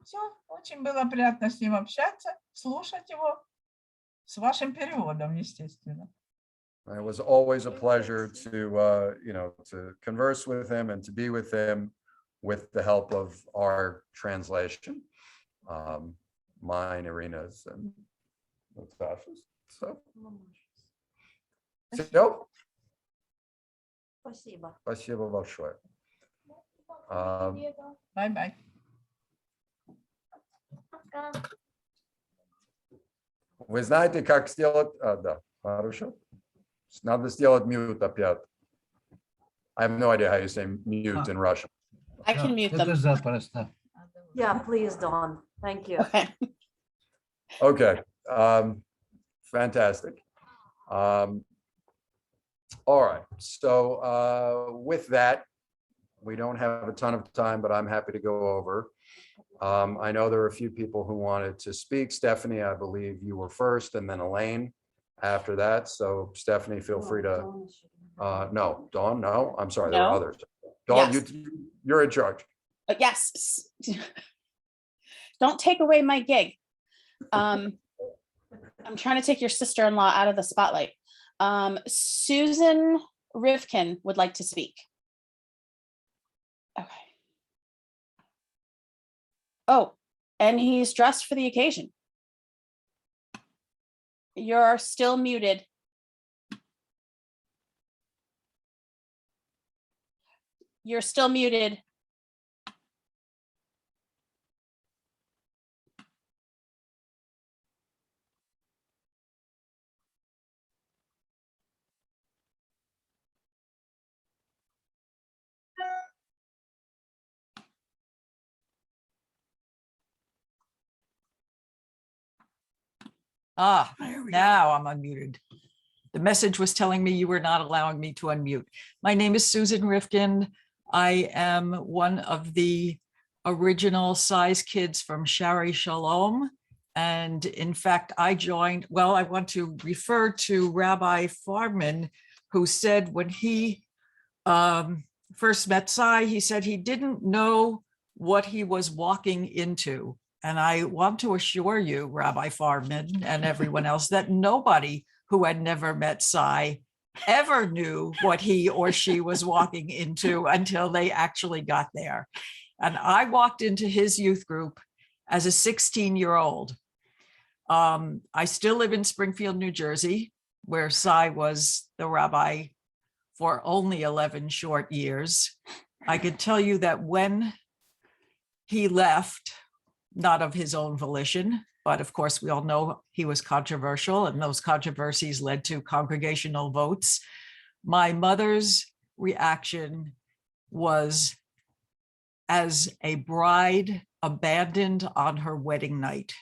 Все, очень было приятно с ним общаться, слушать его, с вашим переводом, естественно. It was always a pleasure to converse with him and to be with him with the help of our translation, mine, Irina's, and Natasha's. So, Спасибо. Спасибо большое. Bye-bye. Вы знаете, как сделать? Да, хорошо. Надо сделать mute опять. I have no idea how you say mute in Russian. I can mute them. Это запросто. Yeah, please, Dawn. Thank you. Okay. Okay, fantastic. All right, so with that, we don't have a ton of time, but I'm happy to go over. I know there are a few people who wanted to speak. Stephanie, I believe you were first, and then Elaine after that. So Stephanie, feel free to, no, Dawn, no, I'm sorry, there are No. others. Dawn, Yes. you're in charge. Yes. Don't take away my gig. I'm trying to take your sister-in-law out of the spotlight. Susan Rivkin would like to speak. Okay. Oh, and he's dressed for the occasion. You're still muted. You're still muted. Ah, now I'm unmuted. The message was telling me you were not allowing me to unmute. My name is Susan Rifkin. I am one of the original size kids from Shari Shalom. And in fact, I want to refer to Rabbi Farbman, who said when he first met Sai, he said he didn't know what he was walking into. And I want to assure you, Rabbi Farbman and everyone else, that nobody who had never met Sai ever knew what he or she was walking into until they actually got there. And I walked into his youth group as a 16-year-old. I still live in Springfield, New Jersey, where Sai was the rabbi for only 11 short years. I could tell you that when he left, not of his own volition, but of course we all know he was controversial, and those controversies led to congregational votes. My mother's reaction was as a bride abandoned on her wedding night.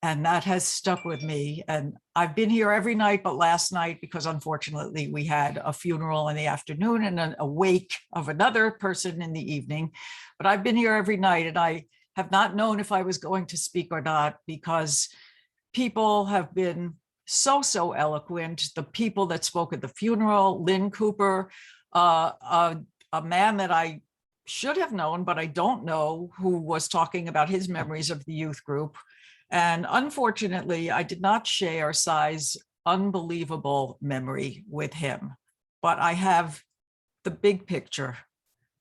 And that has stuck with me. And I've been here every night, but last night, because unfortunately we had a funeral in the afternoon and a wake of another person in the evening. But I've been here every night, and I have not known if I was going to speak or not, because people have been so eloquent. The people that spoke at the funeral, Lynn Cooper, a man that I should have known, but I don't know, who was talking about his memories of the youth group. And unfortunately, I did not share Sai's unbelievable memory with him, but I have the big picture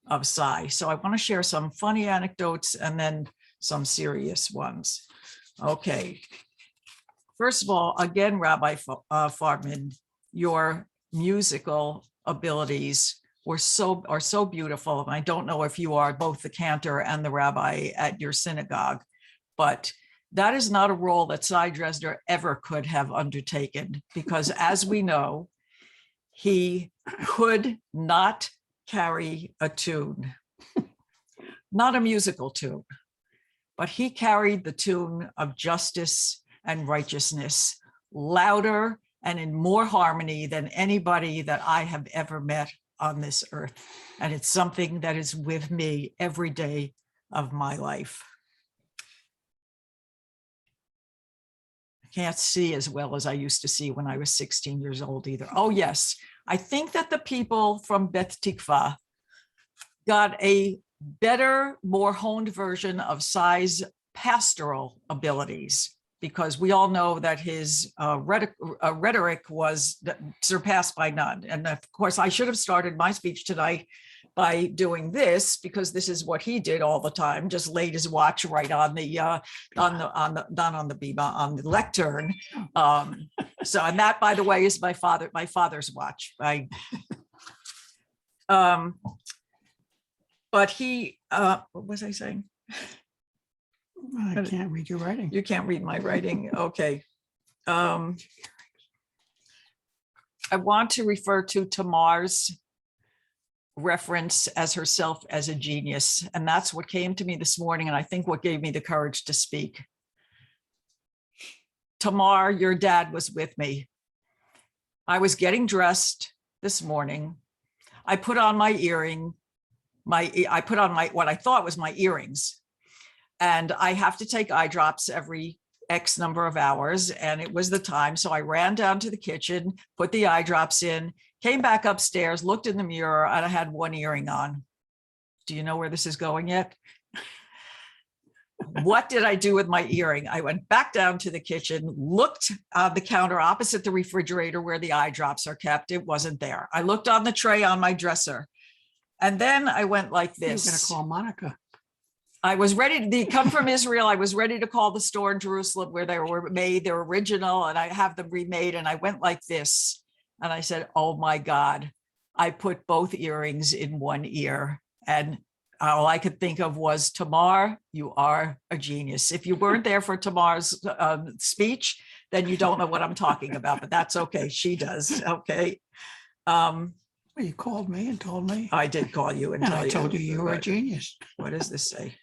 of Sai. So I want to share some funny anecdotes and then some serious ones. Okay. First of all, again, Rabbi Farbman, your musical abilities are so beautiful. And I don't know if you are both the cantor and the rabbi at your synagogue, but that is not a role that Sai Dresner ever could have undertaken, because as we know, he could not carry a tune, not a musical tune, but he carried the tune of justice and righteousness louder and in more harmony than anybody that I have ever met on this earth. And it's something that is with me every day of my life. Can't see as well as I used to see when I was 16 years old either. Oh yes, I think that the people from Beth Tikva got a better, more honed version of Sai's pastoral abilities, because we all know that his rhetoric was surpassed by none. And of course, I should have started my speech tonight by doing this, because this is what he did all the time, just laid his watch right on the not on the bima, on the lectern. So, and that, by the way, is my father's watch. But he, what was I saying? I can't read your writing. You can't read my writing. Okay. I want to refer to Tamar's reference as herself as a genius. And that's what came to me this morning. And I think what gave me the courage to speak. Tamar, your dad was with me. I was getting dressed this morning. I put on my what I thought was my earrings. And I have to take eye drops every X number of hours. And it was the time. So I ran down to the kitchen, put the eye drops in, came back upstairs, looked in the mirror, and I had one earring on. Do you know where this is going yet? What did I do with my earring? I went back down to the kitchen, looked on the counter opposite the refrigerator where the eye drops are kept. It wasn't there. I looked on the tray on my dresser. And then I went like this. You're going to call Monica. I was ready to come from Israel. I was ready to call the store in Jerusalem where they were made, they're original, and I have them remade. And I went like this. And I said, oh my God, I put both earrings in one ear. And all I could think of was, Tamar, you are a genius. If you weren't there for Tamar's speech, then you don't know what I'm talking about, but that's okay. She does. Okay. Well, you called me and told me. I did call you and And tell I told you you were a genius. What does this say?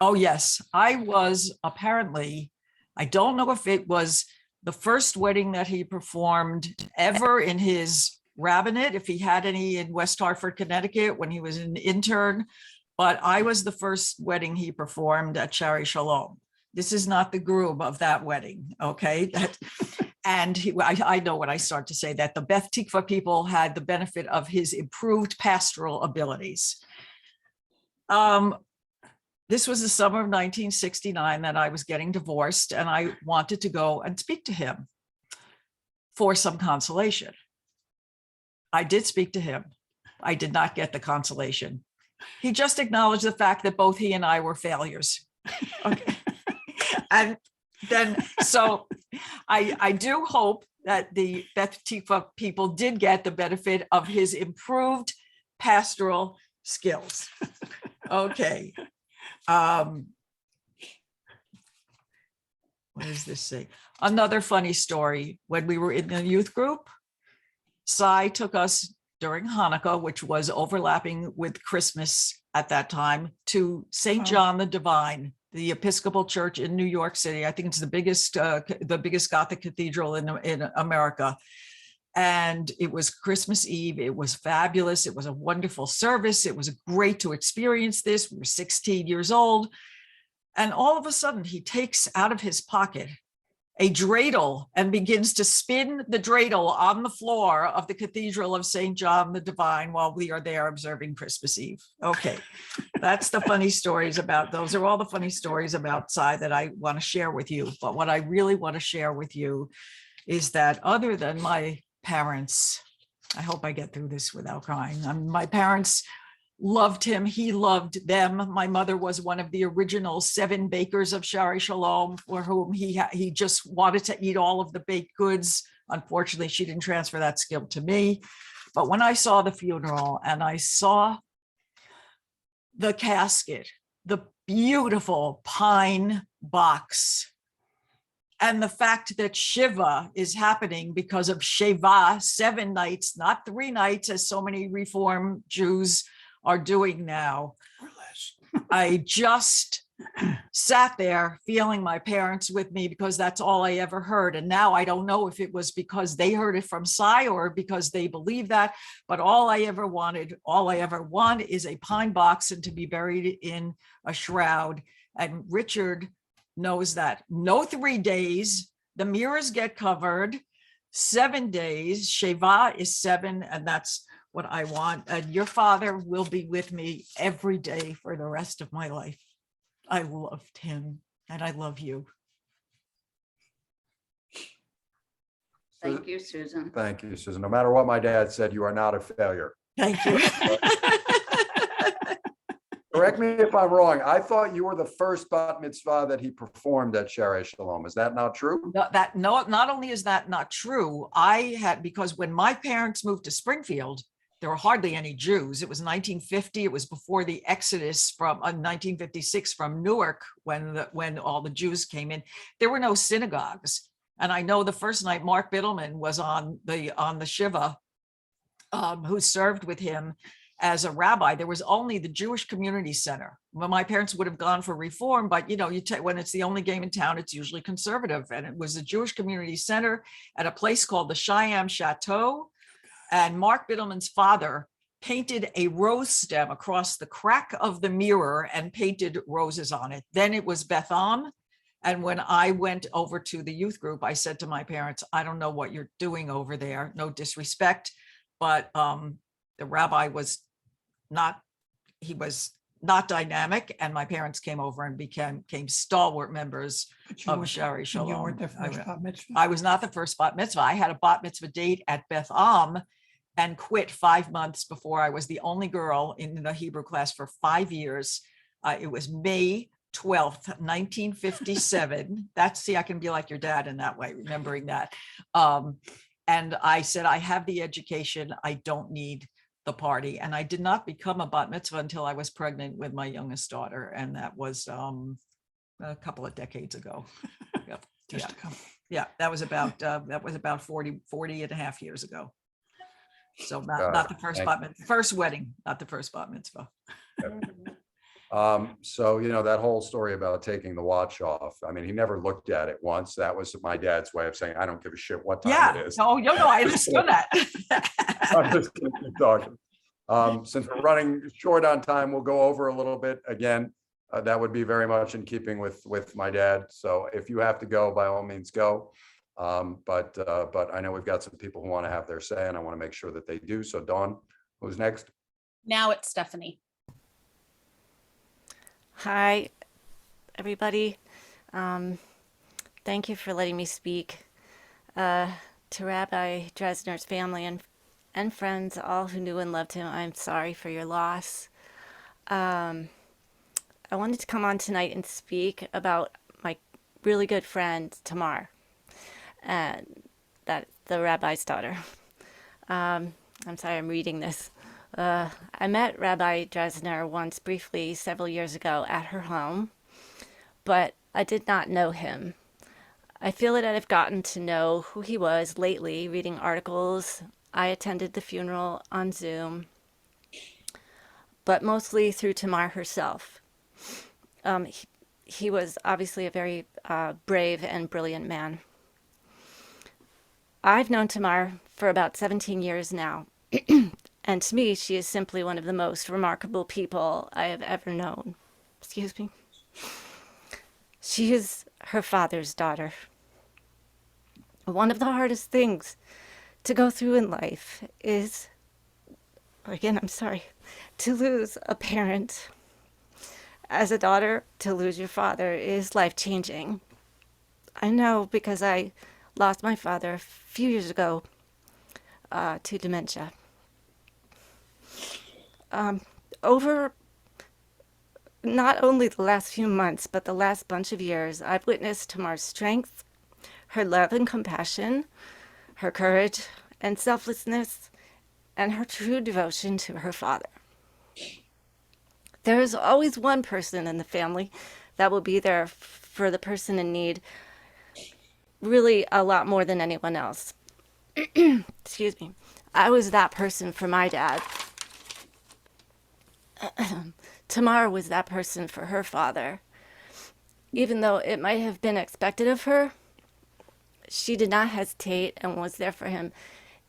Oh, yes. I was apparently, I don't know if it was the first wedding that he performed ever in his rabbinate if he had any in West Hartford, Connecticut when he was an intern, but I was the first wedding he performed at Shari Shalom. This is not the groom of that wedding, okay? And I know when I start to say that the Beth Tikva people had the benefit of his improved pastoral abilities. This was the summer of 1969 that I was getting divorced, and I wanted to go and speak to him for some consolation. I did speak to him. I did not get the consolation. He just acknowledged the fact that both he and I were failures. Okay. And then, so I do hope that the Beth Tikva people did get the benefit of his improved pastoral skills. Okay. What does this say? Another funny story. When we were in the youth group, Sai took us during Hanukkah, which was overlapping with Christmas at that time, to St. John the Divine, the Episcopal Church in New York City. I think it's the biggest Gothic cathedral in America. And it was Christmas Eve. It was fabulous. It was a wonderful service. It was great to experience this. We were 16 years old. And all of a sudden, he takes out of his pocket a dreidel and begins to spin the dreidel on the floor of the Cathedral of St. John the Divine while we are there observing Christmas Eve. Okay, that's the funny stories about, those are all the funny stories about Sai that I want to share with you. But what I really want to share with you is that other than my parents, I hope I get through this without crying. My parents loved him. He loved them. My mother was one of the original 7 bakers of Shari Shalom, for whom he just wanted to eat all of the baked goods. Unfortunately, she didn't transfer that skill to me. But when I saw the funeral and I saw the casket, the beautiful pine box, and the fact that Shiva is happening because of Shiva, 7 nights, not 3 nights, as so many Reform Jews are doing now. I just sat there feeling my parents with me because that's all I ever heard. And now I don't know if it was because they heard it from Sai or because they believe that, but all I ever want is a pine box and to be buried in a shroud. And Richard knows that. No 3 days, the mirrors get covered, 7 days, Shiva is 7, and that's what I want. And your father will be with me every day for the rest of my life. I loved him and I love you. Thank you, Susan. Thank you, Susan. No matter what my dad said, you are not a failure. Thank you. Correct me if I'm wrong. I thought you were the first bat mitzvah that he performed at Shari Shalom. Is that not true? No, not only is that not true, because when my parents moved to Springfield, there were hardly any Jews. It was 1950. It was before the exodus from 1956 from Newark, when all the Jews came in. There were no synagogues. And I know the first night Mark Biddleman was on the Shiva, who served with him as a rabbi. There was only the Jewish Community Center. Well, my parents would have gone for reform, but when it's the only game in town, it's usually conservative. And it was the Jewish Community Center at a place called the Cheyenne Chateau. And Mark Biddleman's father painted a rose stem across the crack of the mirror and painted roses on it. Then it was Beth Am. And when I went over to the youth group, I said to my parents, I don't know what you're doing over there. No disrespect, but the rabbi was not dynamic. And my parents came over and became stalwart members of Shari Shalom. You weren't the first bat mitzvah? I was not the first bat mitzvah. I had a bat mitzvah date at Beth Am and quit 5 months before. I was the only girl in the Hebrew class for 5 years. It was May 12th, 1957. I can be like your dad in that way, remembering that. And I said, I have the education. I don't need the party. And I did not become a bat mitzvah until I was pregnant with my youngest daughter. And that was a couple of decades ago. Yeah, that was about 40 and a half years ago. So not the first bat mitzvah, first wedding, not the first bat mitzvah. So, that whole story about taking the watch off, I mean, he never looked at it once. That was my dad's way of saying, I don't give a shit what time Yeah. it is. No, I understood that. I'm just gonna keep talking. Since we're running short on time, we'll go over a little bit again. That would be very much in keeping with my dad. So if you have to go, by all means, go. But I know we've got some people who want to have their say, and I want to make sure that they do. So Dawn, who's next? Now it's Stephanie. Hi, everybody. Thank you for letting me speak. To Rabbi Dresner's family and friends, all who knew and loved him, I'm sorry for your loss. I wanted to come on tonight and speak about my really good friend, Tamar, and that the rabbi's daughter. I'm sorry, I'm reading this. I met Rabbi Dresner once briefly several years ago at her home, but I did not know him. I feel that I've gotten to know who he was lately, reading articles. I attended the funeral on Zoom, but mostly through Tamar herself. He was obviously a very brave and brilliant man. I've known Tamar for about 17 years now. And to me, she is simply one of the most remarkable people I have ever known. Excuse me. She is her father's daughter. One of the hardest things to go through in life is, again, I'm sorry, to lose a parent. As a daughter, to lose your father is life-changing. I know because I lost my father a few years ago to dementia. Over not only the last few months, but the last bunch of years, I've witnessed Tamar's strength, her love and compassion, her courage and selflessness, and her true devotion to her father. There is always one person in the family that will be there for the person in need, really a lot more than anyone else. Excuse me. I was that person for my dad. Tamar was that person for her father. Even though it might have been expected of her, she did not hesitate and was there for him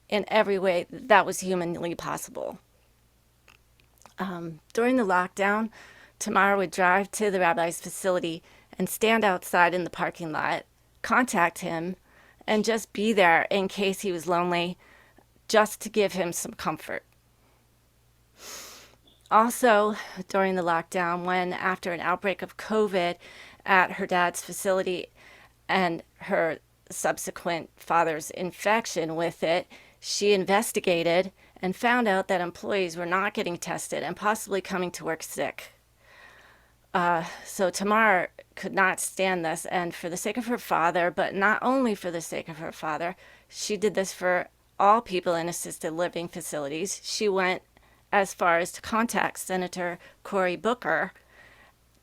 in every way that was humanly possible. During the lockdown, Tamar would drive to the rabbi's facility and stand outside in the parking lot, contact him, and just be there in case he was lonely, just to give him some comfort. Also, during the lockdown, when after an outbreak of COVID at her dad's facility and her subsequent father's infection with it, she investigated and found out that employees were not getting tested and possibly coming to work sick. So Tamar could not stand this, and for the sake of her father, but not only for the sake of her father, she did this for all people in assisted living facilities. She went as far as to contact Senator Cory Booker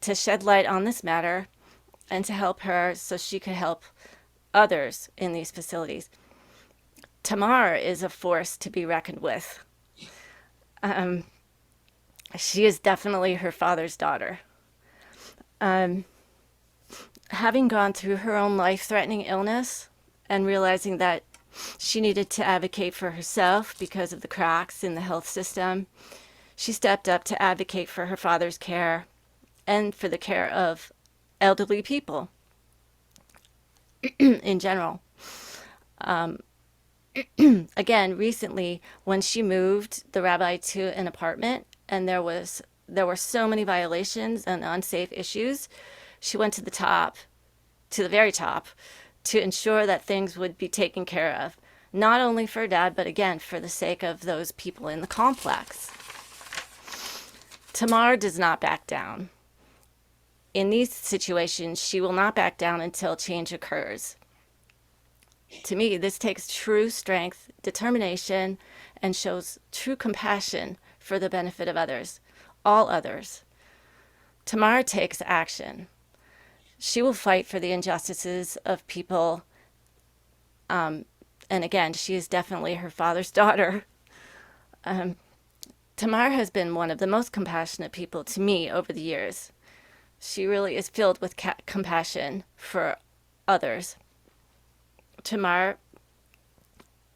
to shed light on this matter and to help her so she could help others in these facilities. Tamar is a force to be reckoned with. She is definitely her father's daughter. Having gone through her own life-threatening illness and realizing that she needed to advocate for herself because of the cracks in the health system, she stepped up to advocate for her father's care and for the care of elderly people in general. Again, recently, when she moved the rabbi to an apartment and there were so many violations and unsafe issues, she went to the very top, to ensure that things would be taken care of, not only for Dad, but again, for the sake of those people in the complex. Tamar does not back down. In these situations, she will not back down until change occurs. To me, this takes true strength, determination, and shows true compassion for the benefit of others, all others. Tamar takes action. She will fight for the injustices of people. And again, she is definitely her father's daughter. Tamar has been one of the most compassionate people to me over the years. She really is filled with compassion for others. Tamar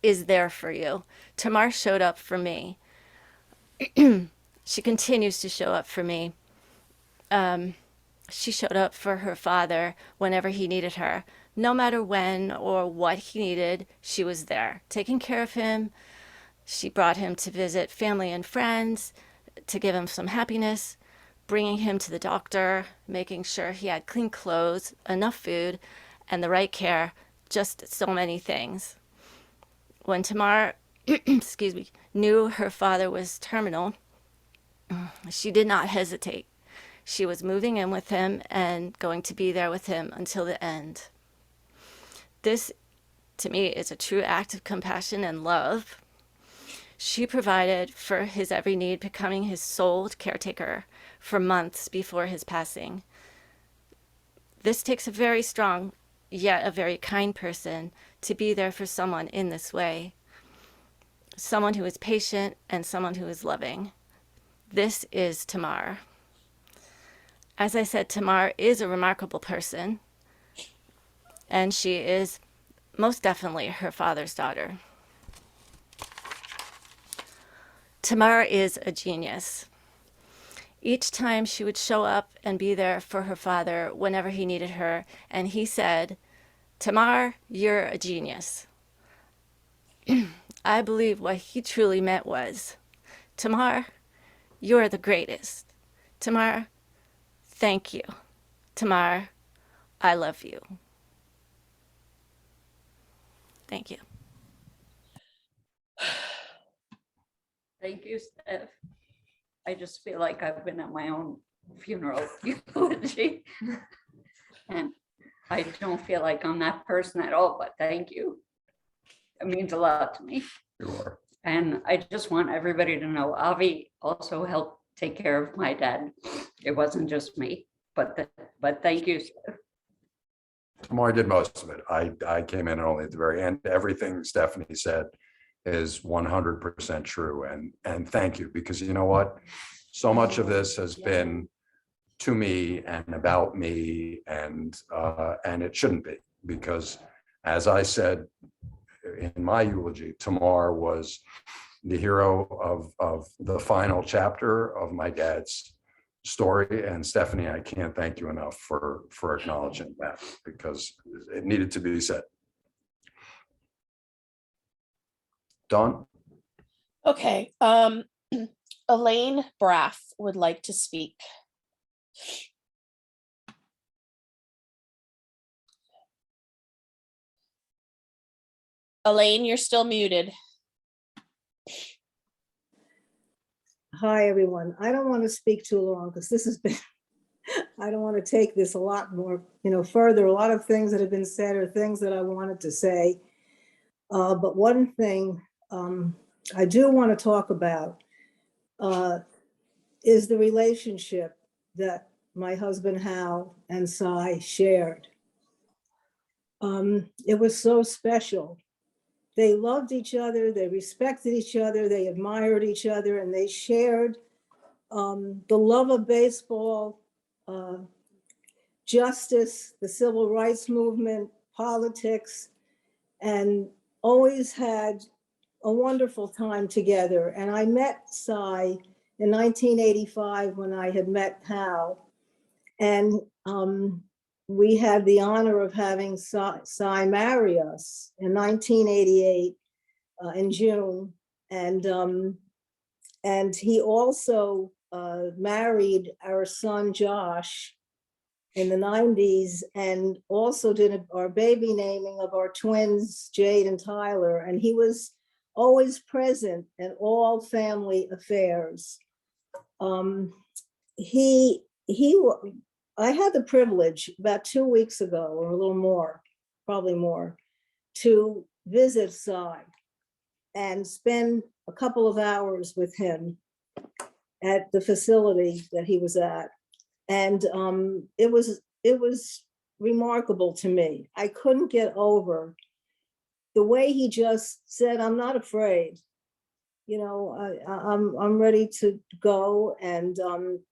is there for you. Tamar showed up for me. She continues to show up for me. She showed up for her father whenever he needed her. No matter when or what he needed, she was there, taking care of him. She brought him to visit family and friends, to give him some happiness, bringing him to the doctor, making sure he had clean clothes, enough food, and the right care, just so many things. When Tamar, excuse me, knew her father was terminal, she did not hesitate. She was moving in with him and going to be there with him until the end. This, to me, is a true act of compassion and love. She provided for his every need, becoming his sole caretaker for months before his passing. This takes a very strong, yet a very kind person to be there for someone in this way. Someone who is patient and someone who is loving. This is Tamar. As I said, Tamar is a remarkable person, and she is most definitely her father's daughter. Tamar is a genius. Each time she would show up and be there for her father whenever he needed her, and he said, "Tamar, you're a genius." I believe what he truly meant was, "Tamar, you're the greatest. Tamar, thank you. Tamar, I love you." Thank you. Thank you, Steph. I just feel like I've been at my own funeral eulogy. And I don't feel like I'm that person at all, but thank you. It means a lot to me. You are. And I just want everybody to know, Avi also helped take care of my dad. It wasn't just me, but thank you, Steph. Tamar did most of it. I came in only at the very end. Everything Stephanie said is 100% true. And thank you, because you know what? So much of this has been to me and about me, and it shouldn't be, because as I said in my eulogy, Tamar was the hero of the final chapter of my dad's story. And Stephanie, I can't thank you enough for acknowledging that, because it needed to be said. Dawn? Okay, Elaine Braff would like to speak. Elaine, you're still muted. Hi, everyone. I don't want to speak too long because this has been, I don't want to take this a lot more, further. A lot of things that have been said are things that I wanted to say. But one thing I do want to talk about is the relationship that my husband Hal and Cy shared. It was so special. They loved each other, they respected each other, they admired each other, and they shared the love of baseball, justice, the civil rights movement, politics, and always had a wonderful time together. And I met Cy in 1985 when I had met Hal, and we had the honor of having Cy marry us in 1988 in June, and he also married our son Josh in the 90s, and also did our baby naming of our twins Jade and Tyler, and he was always present in all family affairs. I had the privilege about 2 weeks ago, or a little more, probably more, to visit Cy and spend a couple of hours with him at the facility that he was at. And it was remarkable to me. I couldn't get over the way he just said, "I'm not afraid. I'm ready to go, and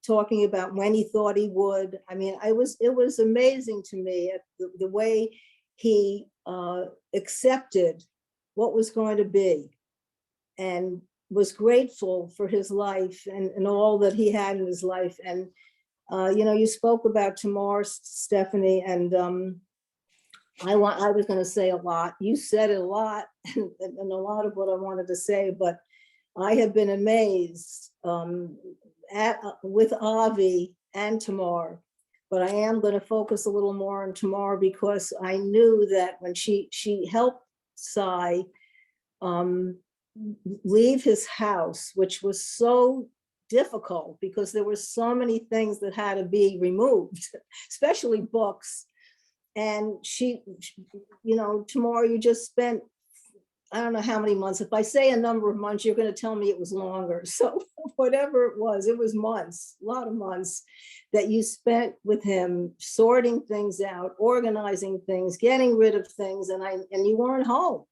talking about when he thought he would. I mean, it was amazing to me the way he accepted what was going to be, and was grateful for his life and all that he had in his life. And you spoke about Tamar, Stephanie, and I was going to say a lot. You said it a lot, and a lot of what I wanted to say, but I have been amazed with Avi and Tamar, but I am going to focus a little more on Tamar, because I knew that when she helped Sai leave his house, which was so difficult because there were so many things that had to be removed, especially books. And Tamar, you just spent, I don't know how many months. If I say a number of months, you're going to tell me it was longer. So whatever it was months, a lot of months that you spent with him, sorting things out, organizing things, getting rid of things, and you weren't home.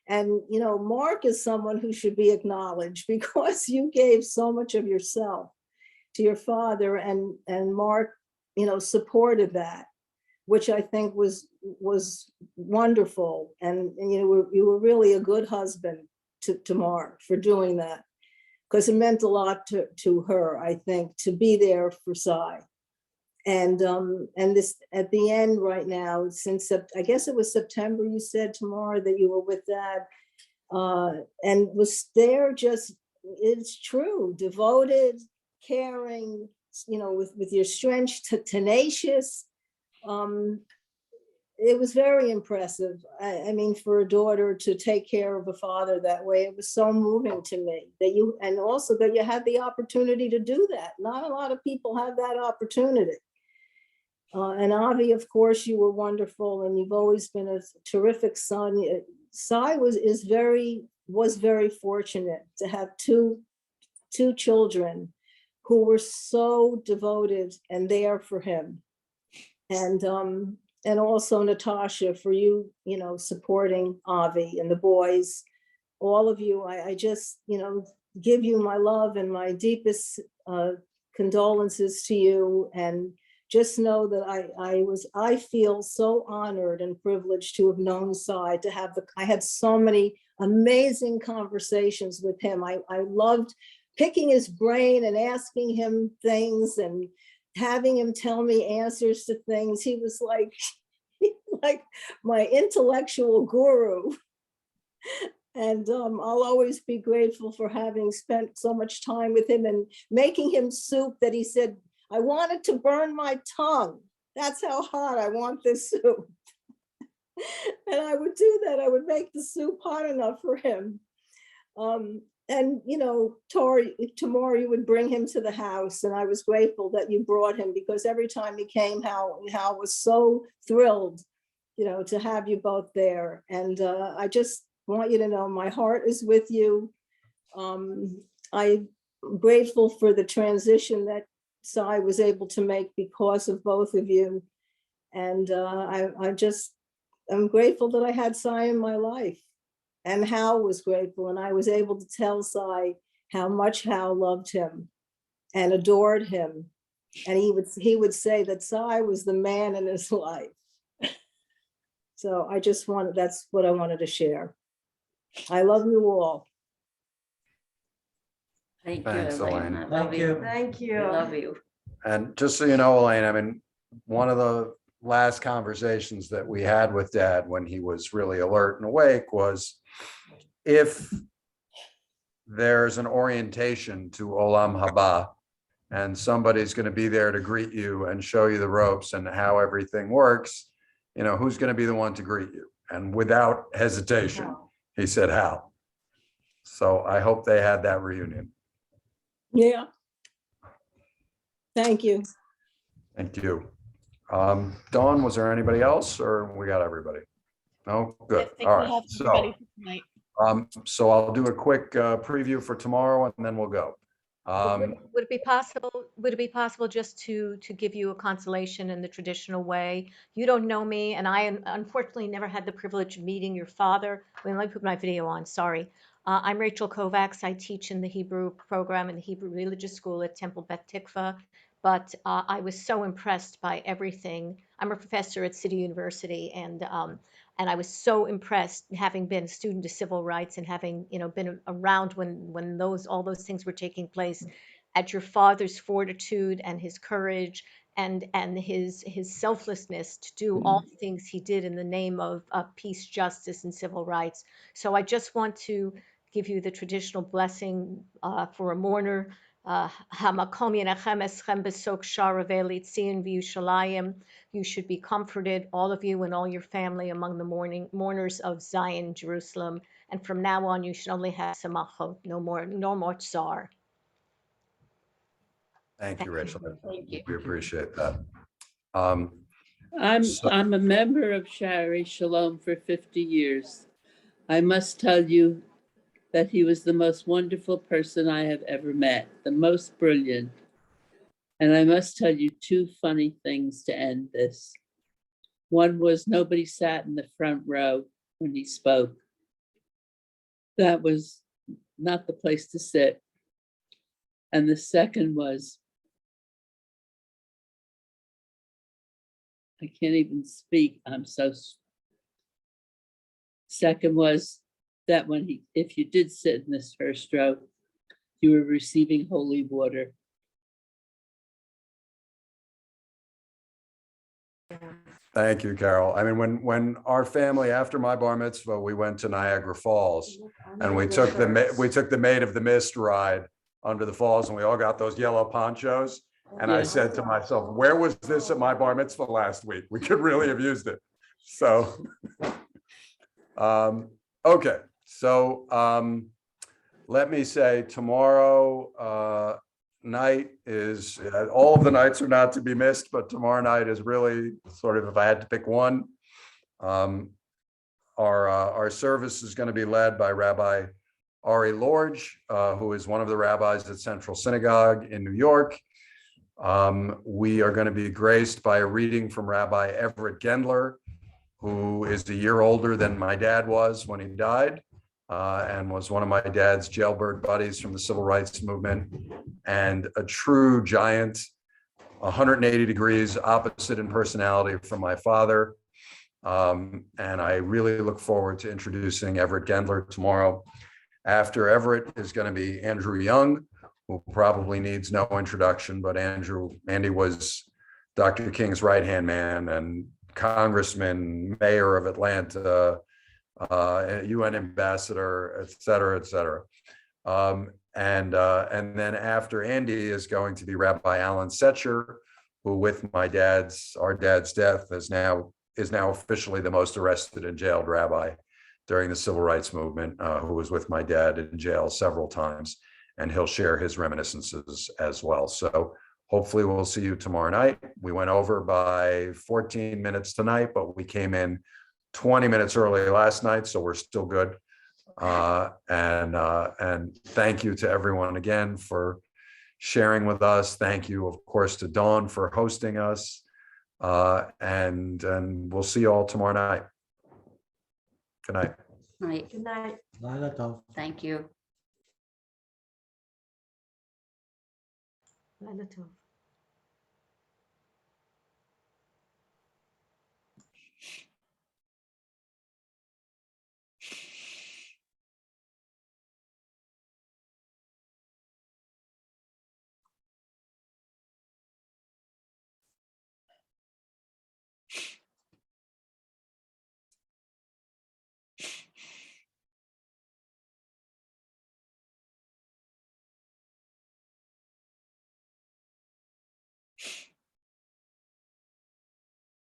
And Mark is someone who should be acknowledged, because you gave so much of yourself to your father, and Mark supported that, which I think was wonderful. And you were really a good husband to Mark for doing that, because it meant a lot to her, I think, to be there for Sai. And this at the end right now, since I guess it was September, you said, Tamar, that you were with Dad, and was there, just, it's true, devoted, caring, with your strength, tenacious. It was very impressive. I mean, for a daughter to take care of a father that way, it was so moving to me and also that you had the opportunity to do that. Not a lot of people have that opportunity. And Avi, of course, you were wonderful, and you've always been a terrific son. Sai was very fortunate to have two children who were so devoted and there for him. And also Natasha, for you, supporting Avi and the boys, all of you. I just, give you my love and my deepest condolences to you, and just know that I feel so honored and privileged to have known Sai, I had so many amazing conversations with him. I loved picking his brain and asking him things and having him tell me answers to things. He was like my intellectual guru. And I'll always be grateful for having spent so much time with him and making him soup that he said, I wanted to burn my tongue. That's how hot I want this soup. And I would do that. I would make the soup hot enough for him. And Tamar, you would bring him to the house, and I was grateful that you brought him, because every time he came, Hal was so thrilled, to have you both there. And I just want you to know my heart is with you. I'm grateful for the transition that Sai was able to make because of both of you. And I'm grateful that I had Sai in my life. And Hal was grateful, and I was able to tell Sai how much Hal loved him and adored him. And he would say that Sai was the man in his life. So that's what I wanted to share. I love you all. Thank Thanks, you, Elaine. Elaine. Thank you. Thank you. I love you. And just so you know, Elaine, I mean, one of the last conversations that we had with Dad when he was really alert and awake was, if there's an orientation to Olam Haba and somebody's going to be there to greet you and show you the ropes and how everything works, who's going to be the one to greet you? And without hesitation, he said, Hal. So I hope they had that reunion. Yeah. Thank you. Thank you. Dawn, was there anybody else, or we got everybody? No, good. All right. So I'll do a quick preview for tomorrow, and then we'll go. Would it be possible just to give you a consolation in the traditional way? You don't know me, and I unfortunately never had the privilege of meeting your father. Wait, let me put my video on, sorry. I'm Rachel Kovacs. I teach in the Hebrew program in the Hebrew Religious School at Temple Bet Tikva. But I was so impressed by everything. I'm a professor at City University, and I was so impressed, having been a student of civil rights and having been around when all those things were taking place, at your father's fortitude and his courage and his selflessness to do all the things he did in the name of peace, justice, and civil rights. So I just want to give you the traditional blessing for a mourner. Hamakom Yenachem Eschem Besok Shara Ve'Litzin V'Yushalayim. You should be comforted, all of you and all your family, among the mourners of Zion, Jerusalem. And from now on, you should only have samachot, no more tsar. Thank you, Rachel. Thank you. We appreciate that. I'm a member of Shari Shalom for 50 years. I must tell you that he was the most wonderful person I have ever met, the most brilliant. And I must tell you two funny things to end this. One was nobody sat in the front row when he spoke. That was not the place to sit. And the second was, I can't even speak. Second was that if you did sit in this first row, you were receiving holy water. Thank you, Carol. I mean, when our family, after my bar mitzvah, we went to Niagara Falls and we took the Maid of the Mist ride under the falls, and we all got those yellow ponchos. And I said to myself, where was this at my bar mitzvah last week? We could really have used it. So, okay. So let me say tomorrow night is, all of the nights are not to be missed, but tomorrow night is really sort of, if I had to pick one, our service is going to be led by Rabbi Ari Lorge, who is one of the rabbis at Central Synagogue in New York. We are going to be graced by a reading from Rabbi Everett Gendler, who is a year older than my dad was when he died, and was one of my dad's jailbird buddies from the civil rights movement, and a true giant, 180 degrees opposite in personality from my father. And I really look forward to introducing Everett Gendler tomorrow. After Everett is going to be Andrew Young, who probably needs no introduction, but Andy was Dr. King's right-hand man and congressman, mayor of Atlanta, UN ambassador, et cetera, et cetera. And then after Andy is going to be Rabbi Alan Setcher, who with our dad's death is now officially the most arrested and jailed rabbi during the civil rights movement, who was with my dad in jail several times, and he'll share his reminiscences as well. So hopefully we'll see you tomorrow night. We went over by 14 minutes tonight, but we came in 20 minutes early last night, so we're still good. And thank you to everyone again for sharing with us. Thank you, of course, to Dawn for hosting us. And we'll see you all tomorrow night. Good night. Night. Good night. Thank you. Laila Tov.